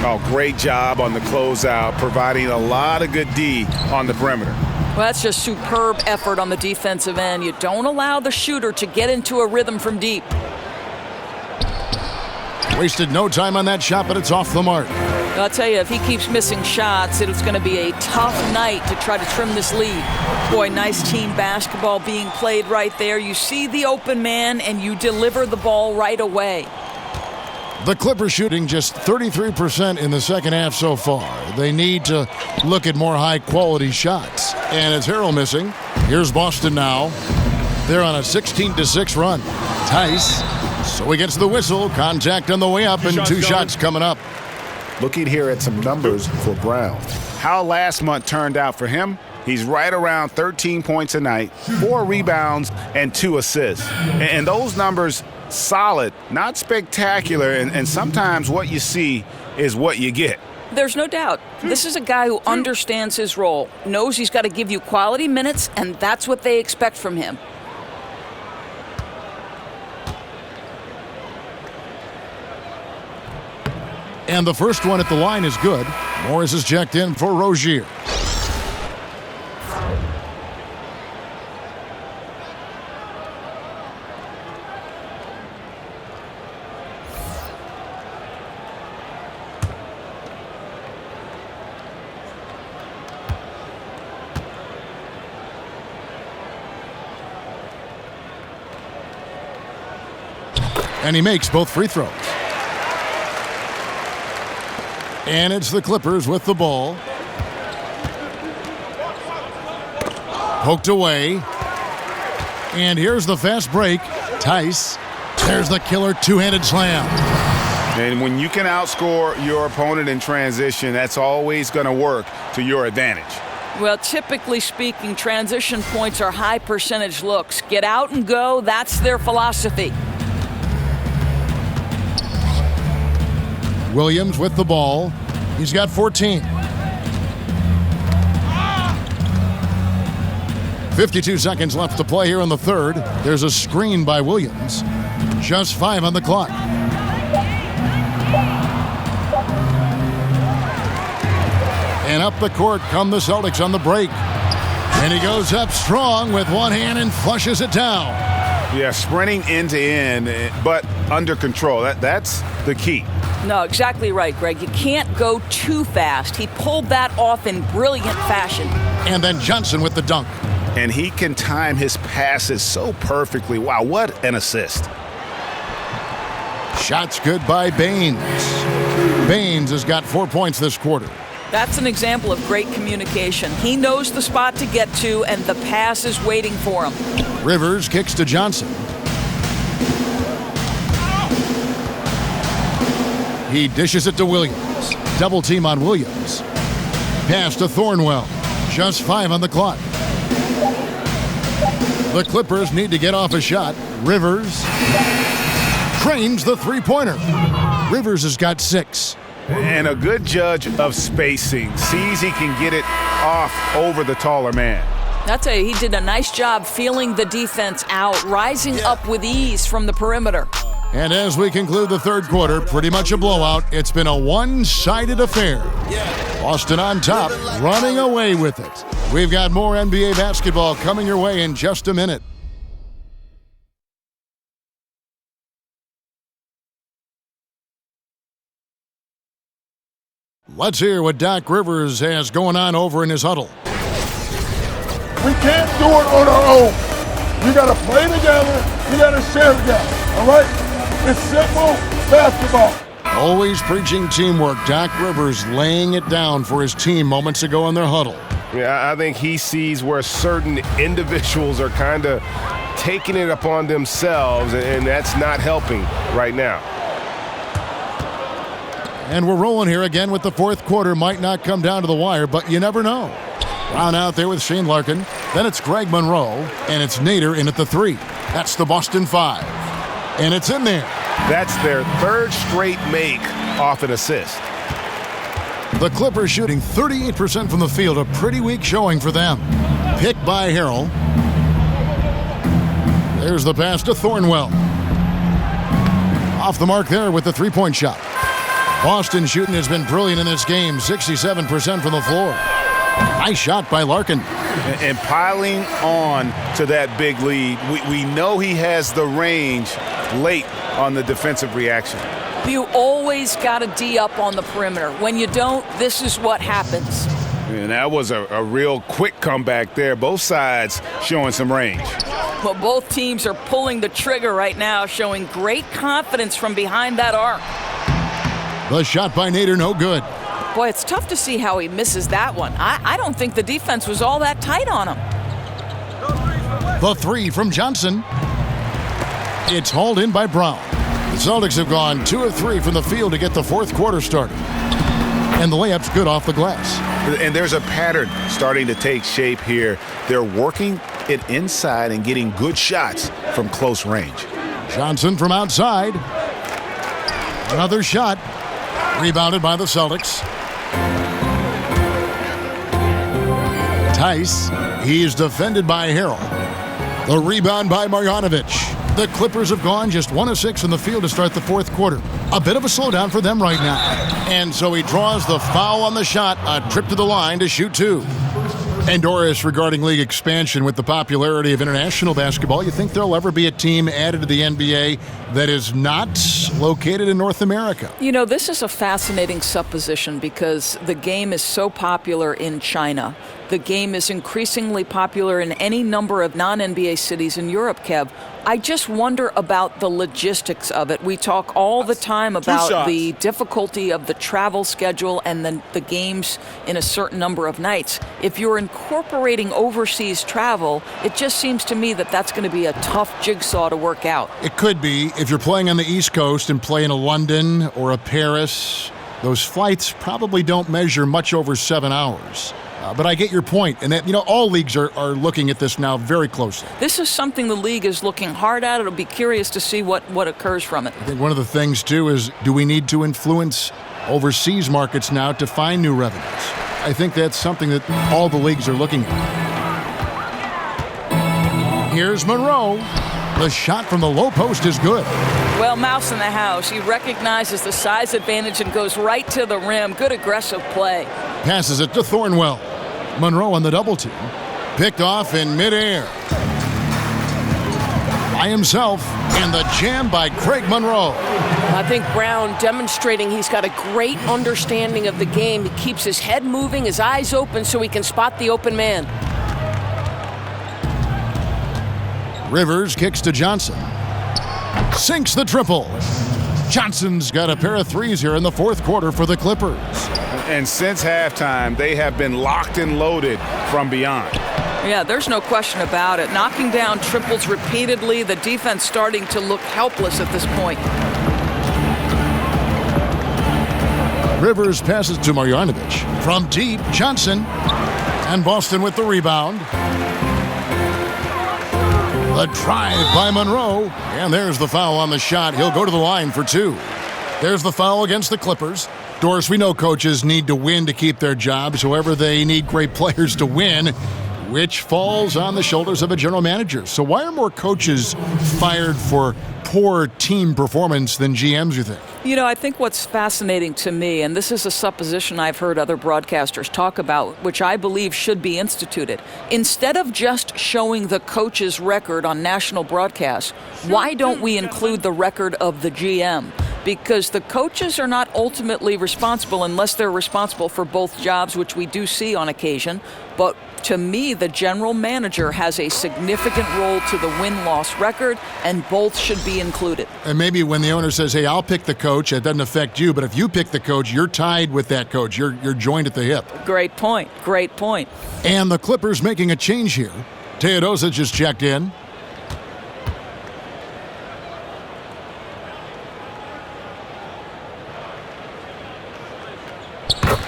Oh, great job on the closeout, providing a lot of good D on the perimeter. Well, that's just superb effort on the defensive end. You don't allow the shooter to get into a rhythm from deep. Wasted no time on that shot, but it's off the mark. I'll tell you, if he keeps missing shots, it's going to be a tough night to try to trim this lead. Boy, nice team basketball being played right there. You see the open man, and you deliver the ball right away. The Clippers shooting just 33% in the second half so far. They need to look at more high-quality shots. And it's Harrell missing. Here's Boston now. They're on a 16-6 run. Tice. So he gets the whistle. Contact on the way up, and 2 shots coming up. Looking here at some numbers for Brown. How last month turned out for him? He's right around 13 points a night, 4 rebounds, and 2 assists. And those numbers, solid, not spectacular, and sometimes what you see is what you get. There's no doubt. This is a guy who understands his role, knows he's got to give you quality minutes, and that's what they expect from him. And the first one at the line is good. Morris is checked in for Rozier. And he makes both free throws. And it's the Clippers with the ball. Poked away. And here's the fast break. Tice. There's the killer two-handed slam. And when you can outscore your opponent in transition, that's always going to work to your advantage. Well, typically speaking, transition points are high percentage looks. Get out and go. That's their philosophy. Williams with the ball. He's got 14. 52 seconds left to play here in the third. There's a screen by Williams. Just 5 on the clock. And up the court come the Celtics on the break. And he goes up strong with one hand and flushes it down. Yeah, sprinting end to end, but under control. That's the key. No, exactly right, Greg. You can't go too fast. He pulled that off in brilliant fashion. And then Johnson with the dunk. And he can time his passes so perfectly. Wow, what an assist. Shots good by Baines. Baines has got 4 points this quarter. That's an example of great communication. He knows the spot to get to, and the pass is waiting for him. Rivers kicks to Johnson. He dishes it to Williams. Double team on Williams. Pass to Thornwell. Just 5 on the clock. The Clippers need to get off a shot. Rivers trains the three-pointer. Rivers has got 6. And a good judge of spacing. Sees he can get it off over the taller man. He did a nice job feeling the defense out, rising up with ease from the perimeter. And as we conclude the third quarter, pretty much a blowout. It's been a one-sided affair. Boston on top, running away with it. We've got more NBA basketball coming your way in just a minute. Let's hear what Doc Rivers has going on over in his huddle. We can't do it on our own. You got to play together. You got to share together. All right? It's simple basketball. Always preaching teamwork. Doc Rivers laying it down for his team moments ago in their huddle. Yeah, I think he sees where certain individuals are kind of taking it upon themselves, and that's not helping right now. And we're rolling here again with the fourth quarter. Might not come down to the wire, but you never know. Brown out there with Shane Larkin. Then it's Greg Monroe, and it's Nader in at the 3. That's the Boston 5. And it's in there. That's their third straight make off an assist. The Clippers shooting 38% from the field, a pretty weak showing for them. Picked by Harrell. There's the pass to Thornwell. Off the mark there with the three-point shot. Boston shooting has been brilliant in this game, 67% from the floor. Nice shot by Larkin. And piling on to that big lead, we know he has the range late on the defensive reaction. You always got to D up on the perimeter. When you don't, this is what happens. And that was a real quick comeback there. Both sides showing some range. Well, both teams are pulling the trigger right now, showing great confidence from behind that arc. The shot by Nader, no good. Boy, it's tough to see how he misses that one. I don't think the defense was all that tight on him. The 3 from Johnson. It's hauled in by Brown. The Celtics have gone 2 of 3 from the field to get the fourth quarter started. And the layup's good off the glass. And there's a pattern starting to take shape here. They're working it inside and getting good shots from close range. Johnson from outside. Another shot. Rebounded by the Celtics. Tice. He's defended by Harrell. The rebound by Marjanovic. The Clippers have gone just 1 of 6 in the field to start the fourth quarter. A bit of a slowdown for them right now. And so he draws the foul on the shot, a trip to the line to shoot 2. And Doris, regarding league expansion with the popularity of international basketball, you think there'll ever be a team added to the NBA that is not located in North America? You know, this is a fascinating supposition because the game is so popular in China. The game is increasingly popular in any number of non-NBA cities in Europe, Kev. I just wonder about the logistics of it. We talk all the time about the difficulty of the travel schedule and then the games in a certain number of nights. If you're incorporating overseas travel, it just seems to me that that's going to be a tough jigsaw to work out. It could be. If you're playing on the East Coast and play in a London or a Paris, those flights probably don't measure much over 7 hours. But I get your point, and that, you know, all leagues are looking at this now very closely. This is something the league is looking hard at. It'll be curious to see what occurs from it. I think one of the things, too, is do we need to influence overseas markets now to find new revenues? I think that's something that all the leagues are looking at. Here's Monroe. The shot from the low post is good. Well, Mouse in the house. He recognizes the size advantage and goes right to the rim. Good aggressive play. Passes it to Thornwell. Monroe on the double team. Picked off in midair. By himself, and the jam by Craig Monroe. I think Brown demonstrating he's got a great understanding of the game. He keeps his head moving, his eyes open so he can spot the open man. Rivers kicks to Johnson. Sinks the triple. Johnson's got a pair of threes here in the fourth quarter for the Clippers. And since halftime, they have been locked and loaded from beyond. Yeah, there's no question about it. Knocking down triples repeatedly, the defense starting to look helpless at this point. Rivers passes to Marjanovic. From deep, Johnson. And Boston with the rebound. The drive by Monroe. And there's the foul on the shot. He'll go to the line for 2. There's the foul against the Clippers. Doris, we know coaches need to win to keep their jobs. However, they need great players to win, which falls on the shoulders of a general manager. So why are more coaches fired for poor team performance than GMs, you think? You know, I think what's fascinating to me, and this is a supposition I've heard other broadcasters talk about, which I believe should be instituted. Instead of just showing the coach's record on national broadcast, why don't we include the record of the GM? Because the coaches are not ultimately responsible unless they're responsible for both jobs, which we do see on occasion. But to me, the general manager has a significant role to the win-loss record, and both should be included. And maybe when the owner says, hey, I'll pick the coach, it doesn't affect you. But if you pick the coach, you're tied with that coach. You're joined at the hip. Great point. Great point. And the Clippers making a change here. Teodosic just checked in.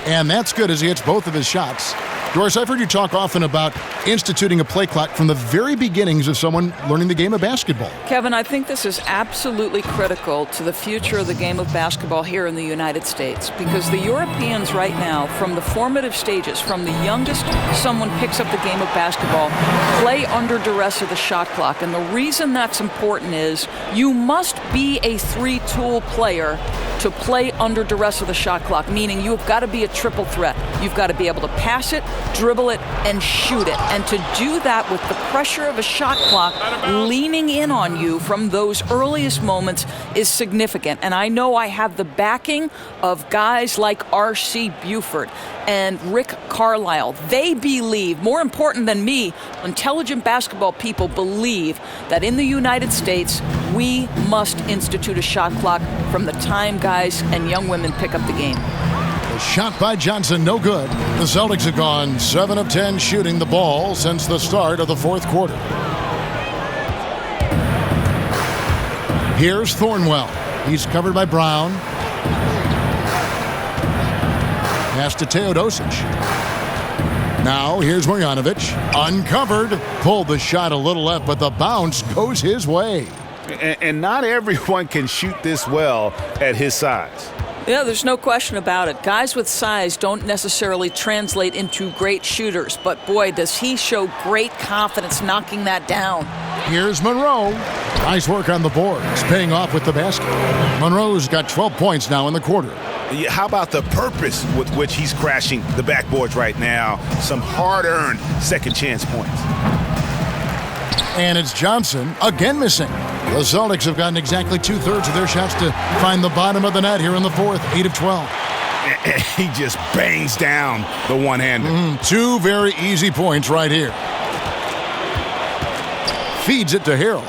And that's good as he hits both of his shots. Doris, I've heard you talk often about instituting a play clock from the very beginnings of someone learning the game of basketball. Kevin, I think this is absolutely critical to the future of the game of basketball here in the United States, because the Europeans right now, from the formative stages, from the youngest someone picks up the game of basketball, play under duress of the shot clock. And the reason that's important is you must be a three-tool player to play under duress of the shot clock, meaning you've got to be a triple threat. You've got to be able to pass it, dribble it, and shoot it. And to do that with the pressure of a shot clock leaning in on you from those earliest moments is significant. And I know I have the backing of guys like R.C. Buford and Rick Carlisle. They believe, more important than me, intelligent basketball people believe that in the United States, we must institute a shot clock from the time guys and young women pick up the game. The shot by Johnson, no good. The Celtics have gone 7 of 10 shooting the ball since the start of the fourth quarter. Here's Thornwell. He's covered by Brown. Pass to Teodosic. Now here's Marjanovic. Uncovered. Pulled the shot a little left, but the bounce goes his way. And not everyone can shoot this well at his size. Yeah, there's no question about it. Guys with size don't necessarily translate into great shooters, but boy, does he show great confidence knocking that down. Here's Monroe. Nice work on the boards, paying off with the basket. Monroe's got 12 points now in the quarter. How about the purpose with which he's crashing the backboards right now? Some hard-earned second chance points. And it's Johnson again missing. The Celtics have gotten exactly 2/3 of their shots to find the bottom of the net here in the fourth, 8 of 12. He just bangs down the one-hander. 2 very easy points right here. Feeds it to Harrell.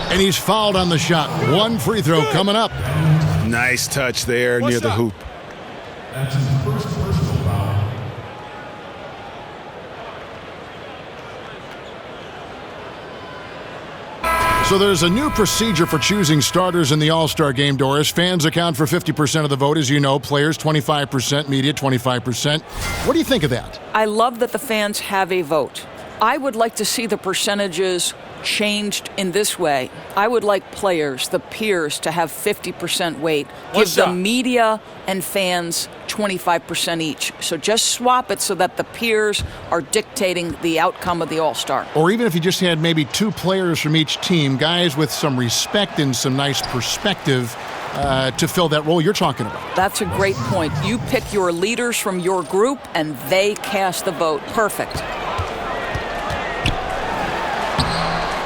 And he's fouled on the shot. 1 free throw coming up. Nice touch there near the hoop. That's his first personal foul. So there's a new procedure for choosing starters in the All-Star game, Doris. Fans account for 50% of the vote, as you know. Players, 25%. Media, 25%. What do you think of that? I love that the fans have a vote. I would like to see the percentages changed in this way. I would like players, the peers, to have 50% weight. Give the media and fans 25% each. So just swap it so that the peers are dictating the outcome of the All-Star. Or even if you just had maybe 2 players from each team, guys with some respect and some nice perspective to fill that role you're talking about. That's a great point. You pick your leaders from your group and they cast the vote. Perfect.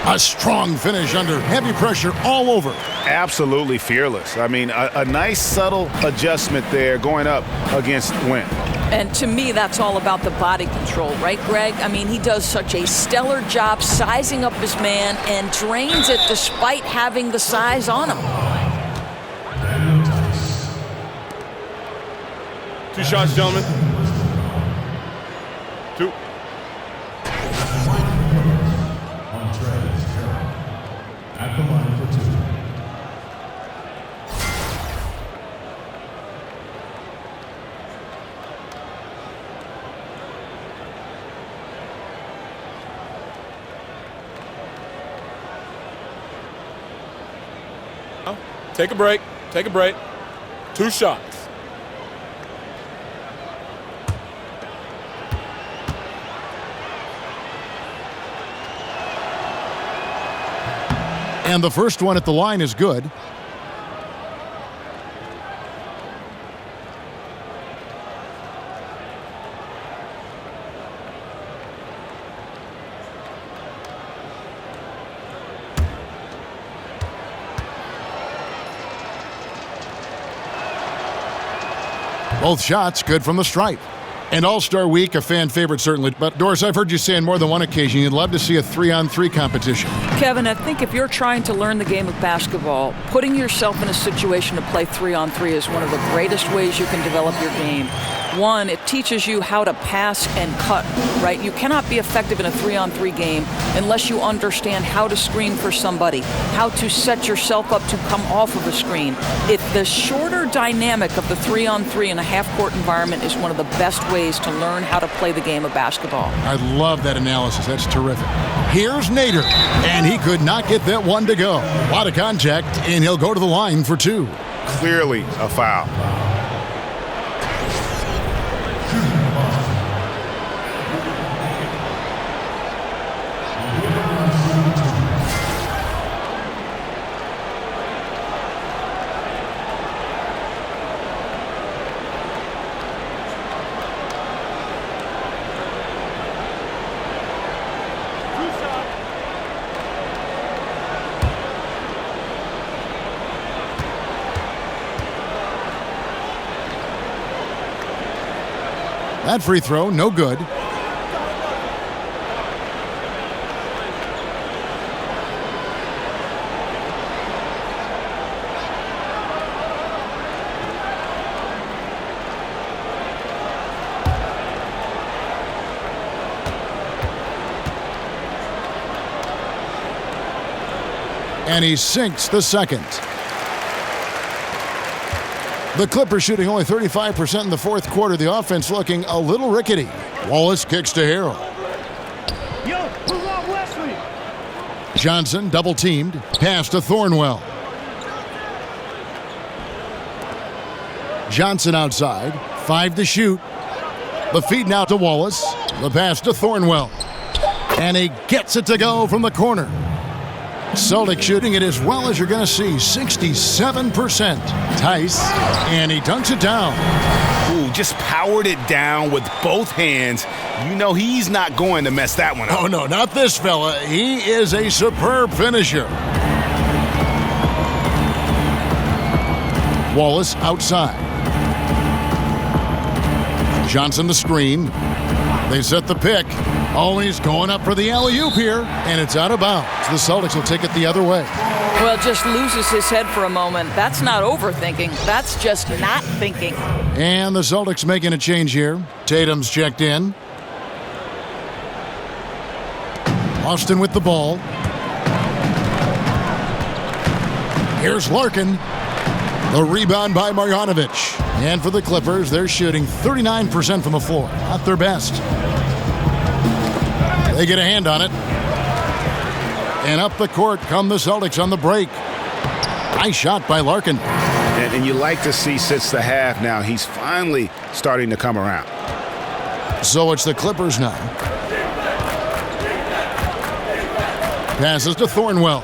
A strong finish under heavy pressure all over. Absolutely fearless. I mean, a nice subtle adjustment there going up against Wynn. And to me, that's all about the body control, right, Greg? I mean, he does such a stellar job sizing up his man and drains it despite having the size on him. 2 shots, gentlemen. 2. At the line for 2. Take a break. Take a break. 2 shots. And the first one at the line is good. Both shots good from the stripe. And All-Star Week, a fan favorite certainly. But Doris, I've heard you say on more than one occasion you'd love to see a 3-on-3 competition. Kevin, I think if you're trying to learn the game of basketball, putting yourself in a situation to play 3-on-3 is one of the greatest ways you can develop your game. One, it teaches you how to pass and cut, right? You cannot be effective in a 3-on-3 game unless you understand how to screen for somebody, how to set yourself up to come off of a screen. The shorter dynamic of the 3-on-3 in a half-court environment is one of the best ways to learn how to play the game of basketball. I love that analysis. That's terrific. Here's Nader, and he could not get that one to go. A lot of contact, and he'll go to the line for 2. Clearly a foul. That free throw, no good. And he sinks the second. The Clippers shooting only 35% in the fourth quarter. The offense looking a little rickety. Wallace kicks to Harrell. Yo, pull up Wesley. Johnson double teamed. Pass to Thornwell. Johnson outside. 5 to shoot. The feed now to Wallace. The pass to Thornwell. And he gets it to go from the corner. Celtics shooting it as well as you're going to see, 67%. Tice, and he dunks it down. Ooh, just powered it down with both hands. You know he's not going to mess that one up. Oh, no, not this fella. He is a superb finisher. Wallace outside. Johnson the screen. They set the pick. Oh, he's going up for the alley-oop here, and it's out of bounds. The Celtics will take it the other way. Well, just loses his head for a moment. That's not overthinking. That's just not thinking. And the Celtics making a change here. Tatum's checked in. Austin with the ball. Here's Larkin. The rebound by Marjanovic. And for the Clippers, they're shooting 39% from the floor. Not their best. They get a hand on it. And up the court come the Celtics on the break. Nice shot by Larkin. And you like to see since the half now, he's finally starting to come around. So it's the Clippers now. Passes to Thornwell.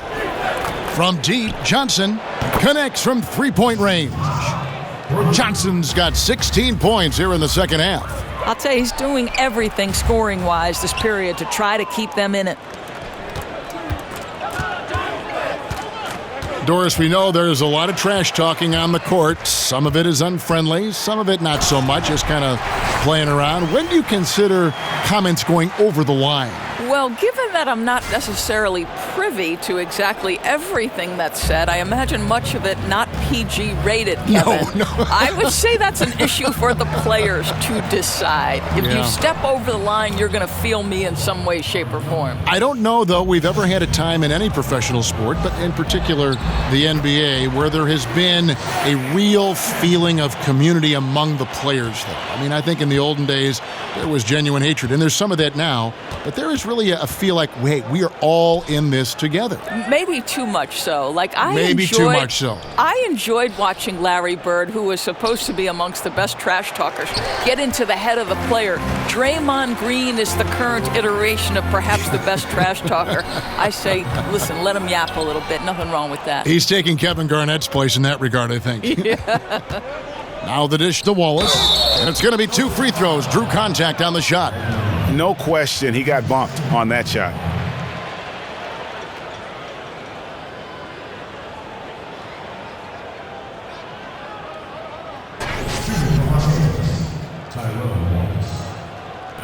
From deep, Johnson connects from three-point range. Johnson's got 16 points here in the second half. I'll tell you, he's doing everything scoring-wise this period to try to keep them in it. Doris, we know there's a lot of trash talking on the court. Some of it is unfriendly, some of it not so much, just kind of playing around. When do you consider comments going over the line? Well, given that I'm not necessarily privy to exactly everything that's said. I imagine much of it not PG rated, Kevin. No. I would say that's an issue for the players to decide. If you step over the line, you're going to feel me in some way, shape, or form. I don't know, though, we've ever had a time in any professional sport, but in particular the NBA, where there has been a real feeling of community among the players, though. I mean, I think in the olden days, there was genuine hatred, and there's some of that now, but there is really a feel like, hey, we are all in this together. Maybe too much so. Too much so. I enjoyed watching Larry Bird, who was supposed to be amongst the best trash talkers, get into the head of the player. Draymond Green is the current iteration of perhaps the best trash talker. I say, listen, let him yap a little bit. Nothing wrong with that. He's taking Kevin Garnett's place in that regard, I think. Now the dish to Wallace, and it's going to be 2 free throws. Drew contact on the shot. No question, he got bumped on that shot.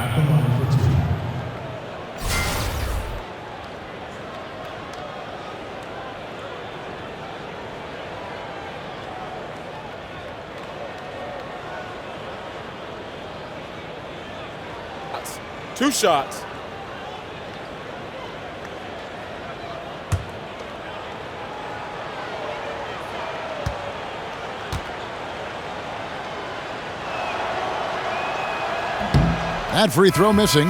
At the line for 2. Two shots. That free throw missing.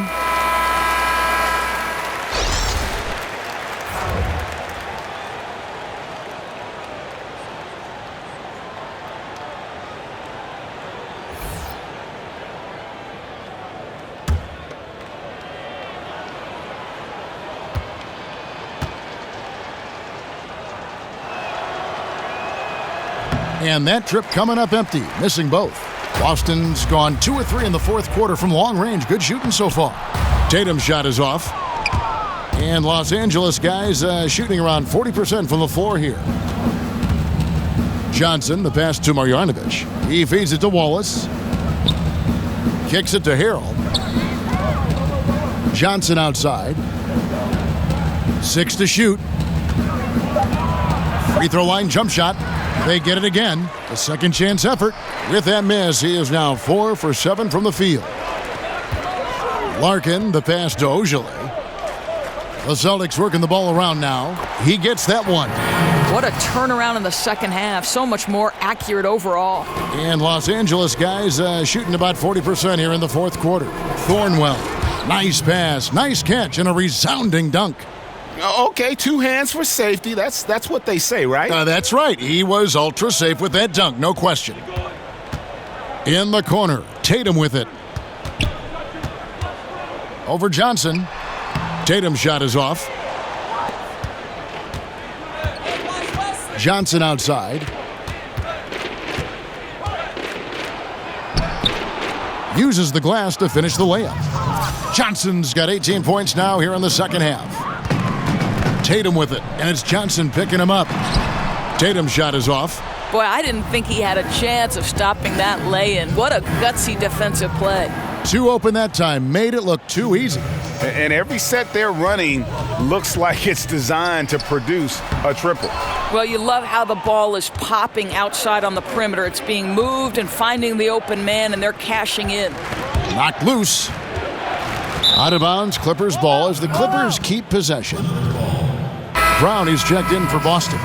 And that trip coming up empty, missing both. Boston's gone 2 or 3 in the fourth quarter from long range. Good shooting so far. Tatum's shot is off. And Los Angeles guys shooting around 40% from the floor here. Johnson, the pass to Marjanovic. He feeds it to Wallace. Kicks it to Harrell. Johnson outside. 6 to shoot. Free throw line jump shot. They get it again. A second chance effort. With that miss, he is now 4 for 7 from the field. Larkin, the pass to Ojale. The Celtics working the ball around now. He gets that one. What a turnaround in the second half. So much more accurate overall. And Los Angeles guys shooting about 40% here in the fourth quarter. Thornwell, nice pass, nice catch, and a resounding dunk. Okay, 2 hands for safety. That's what they say, right? That's right. He was ultra safe with that dunk, no question. In the corner, Tatum with it. Over Johnson. Tatum's shot is off. Johnson outside. Uses the glass to finish the layup. Johnson's got 18 points now here in the second half. Tatum with it, and it's Johnson picking him up. Tatum's shot is off. Boy, I didn't think he had a chance of stopping that lay-in. What a gutsy defensive play. 2 open that time, made it look too easy. And every set they're running looks like it's designed to produce a triple. Well, you love how the ball is popping outside on the perimeter. It's being moved and finding the open man, and they're cashing in. Knocked loose. Out of bounds, Clippers ball as the Clippers keep possession. Brown is checked in for Boston.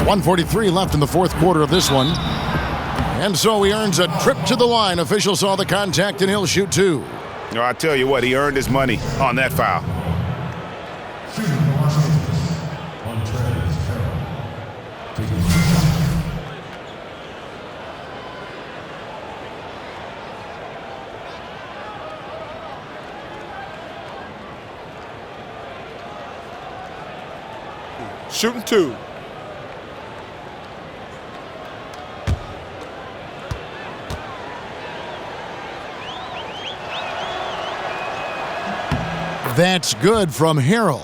.143 left in the fourth quarter of this one. And so he earns a trip to the line. Official saw the contact and he'll shoot 2. No, I tell you what, he earned his money on that foul. Shooting 2. That's good from Harrell.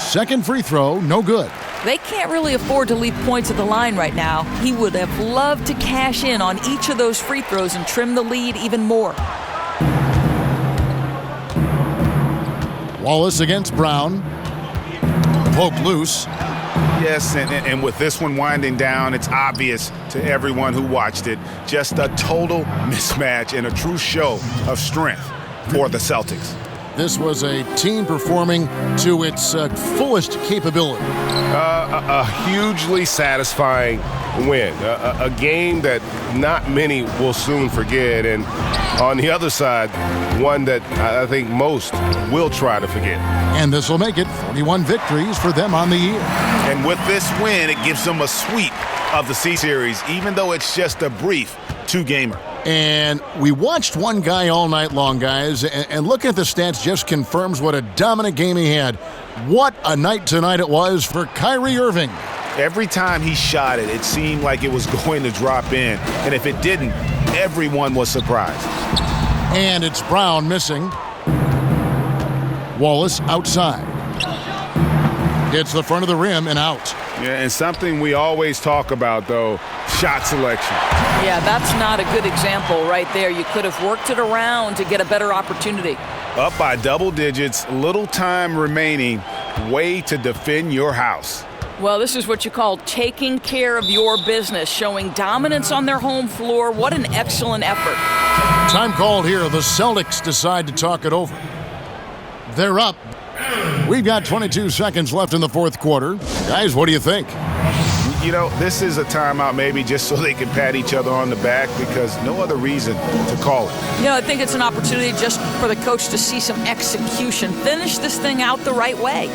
Second free throw, no good. They can't really afford to leave points at the line right now. He would have loved to cash in on each of those free throws and trim the lead even more. Wallace against Brown. Poke loose. Yes, and with this one winding down, it's obvious to everyone who watched it. Just a total mismatch and a true show of strength for the Celtics. This was a team performing to its fullest capability. A hugely satisfying win. A game that not many will soon forget. And on the other side, one that I think most will try to forget. And this will make it 41 victories for them on the year. And with this win, it gives them a sweep of the C-Series, even though it's just a brief two-gamer. And we watched one guy all night long, guys, and looking at the stats just confirms what a dominant game he had. What a night tonight it was for Kyrie Irving. Every time he shot it, it seemed like it was going to drop in. And if it didn't, everyone was surprised. And it's Brown missing. Wallace outside. Hits the front of the rim and out. Yeah, and something we always talk about, though, shot selection. Yeah, that's not a good example right there. You could have worked it around to get a better opportunity. Up by double digits, little time remaining, way to defend your house. Well, this is what you call taking care of your business, showing dominance on their home floor. What an excellent effort. Time called here. The Celtics decide to talk it over. They're up. We've got 22 seconds left in the fourth quarter. Guys, what do you think? You know, this is a timeout maybe just so they can pat each other on the back because no other reason to call it. You know, I think it's an opportunity just for the coach to see some execution. Finish this thing out the right way.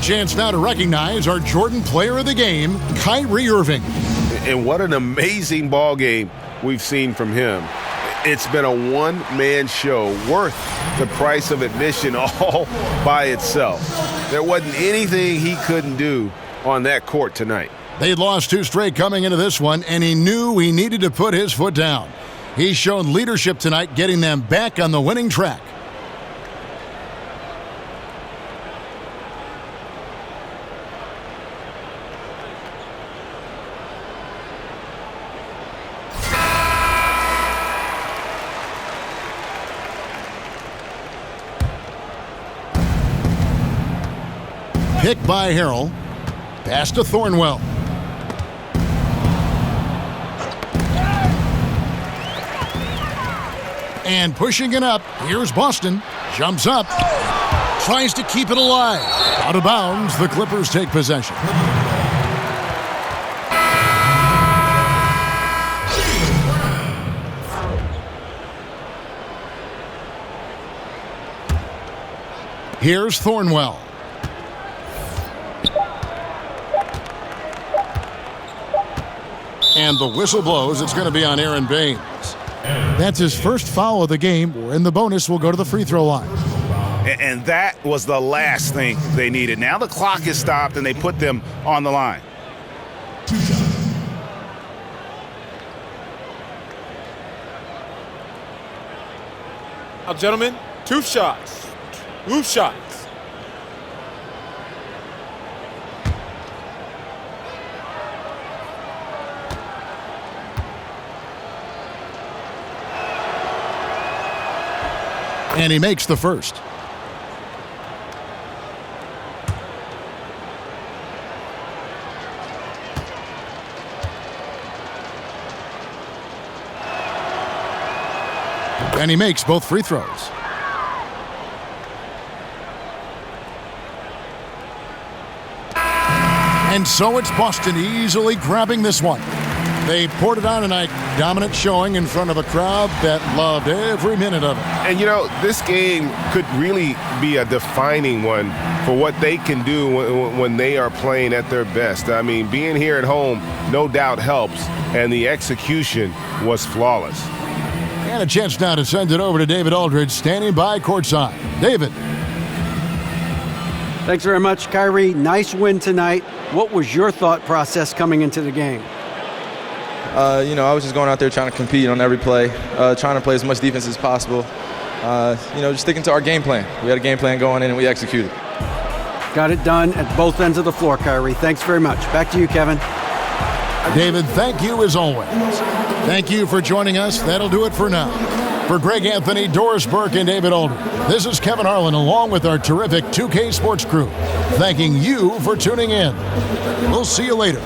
Chance now to recognize our Jordan Player of the Game, Kyrie Irving. And what an amazing ball game we've seen from him. It's been a one-man show worth the price of admission all by itself. There wasn't anything he couldn't do on that court tonight. They'd lost two straight coming into this one, and he knew he needed to put his foot down. He's shown leadership tonight, getting them back on the winning track. Pick by Harrell. Pass to Thornwell. And pushing it up. Here's Boston. Jumps up. Tries to keep it alive. Out of bounds. The Clippers take possession. Here's Thornwell. And the whistle blows. It's going to be on Aaron Baines. That's his first foul of the game. In the bonus, will go to the free throw line. And that was the last thing they needed. Now the clock is stopped and they put them on the line. Now, gentlemen, two shots. Two shots. And he makes the first. And he makes both free throws. And so it's Boston easily grabbing this one. They poured it on tonight. Dominant showing in front of a crowd that loved every minute of it. And, you know, this game could really be a defining one for what they can do when they are playing at their best. I mean, being here at home no doubt helps, and the execution was flawless. And a chance now to send it over to David Aldridge, standing by courtside. David. Thanks very much, Kyrie. Nice win tonight. What was your thought process coming into the game? I was just going out there trying to compete on every play, trying to play as much defense as possible. Just sticking to our game plan. We had a game plan going in and we executed. Got it done at both ends of the floor, Kyrie. Thanks very much. Back to you, Kevin. David, thank you as always. Thank you for joining us. That'll do it for now. For Greg Anthony, Doris Burke, and David Aldridge, this is Kevin Harlan along with our terrific 2K Sports crew, thanking you for tuning in. We'll see you later.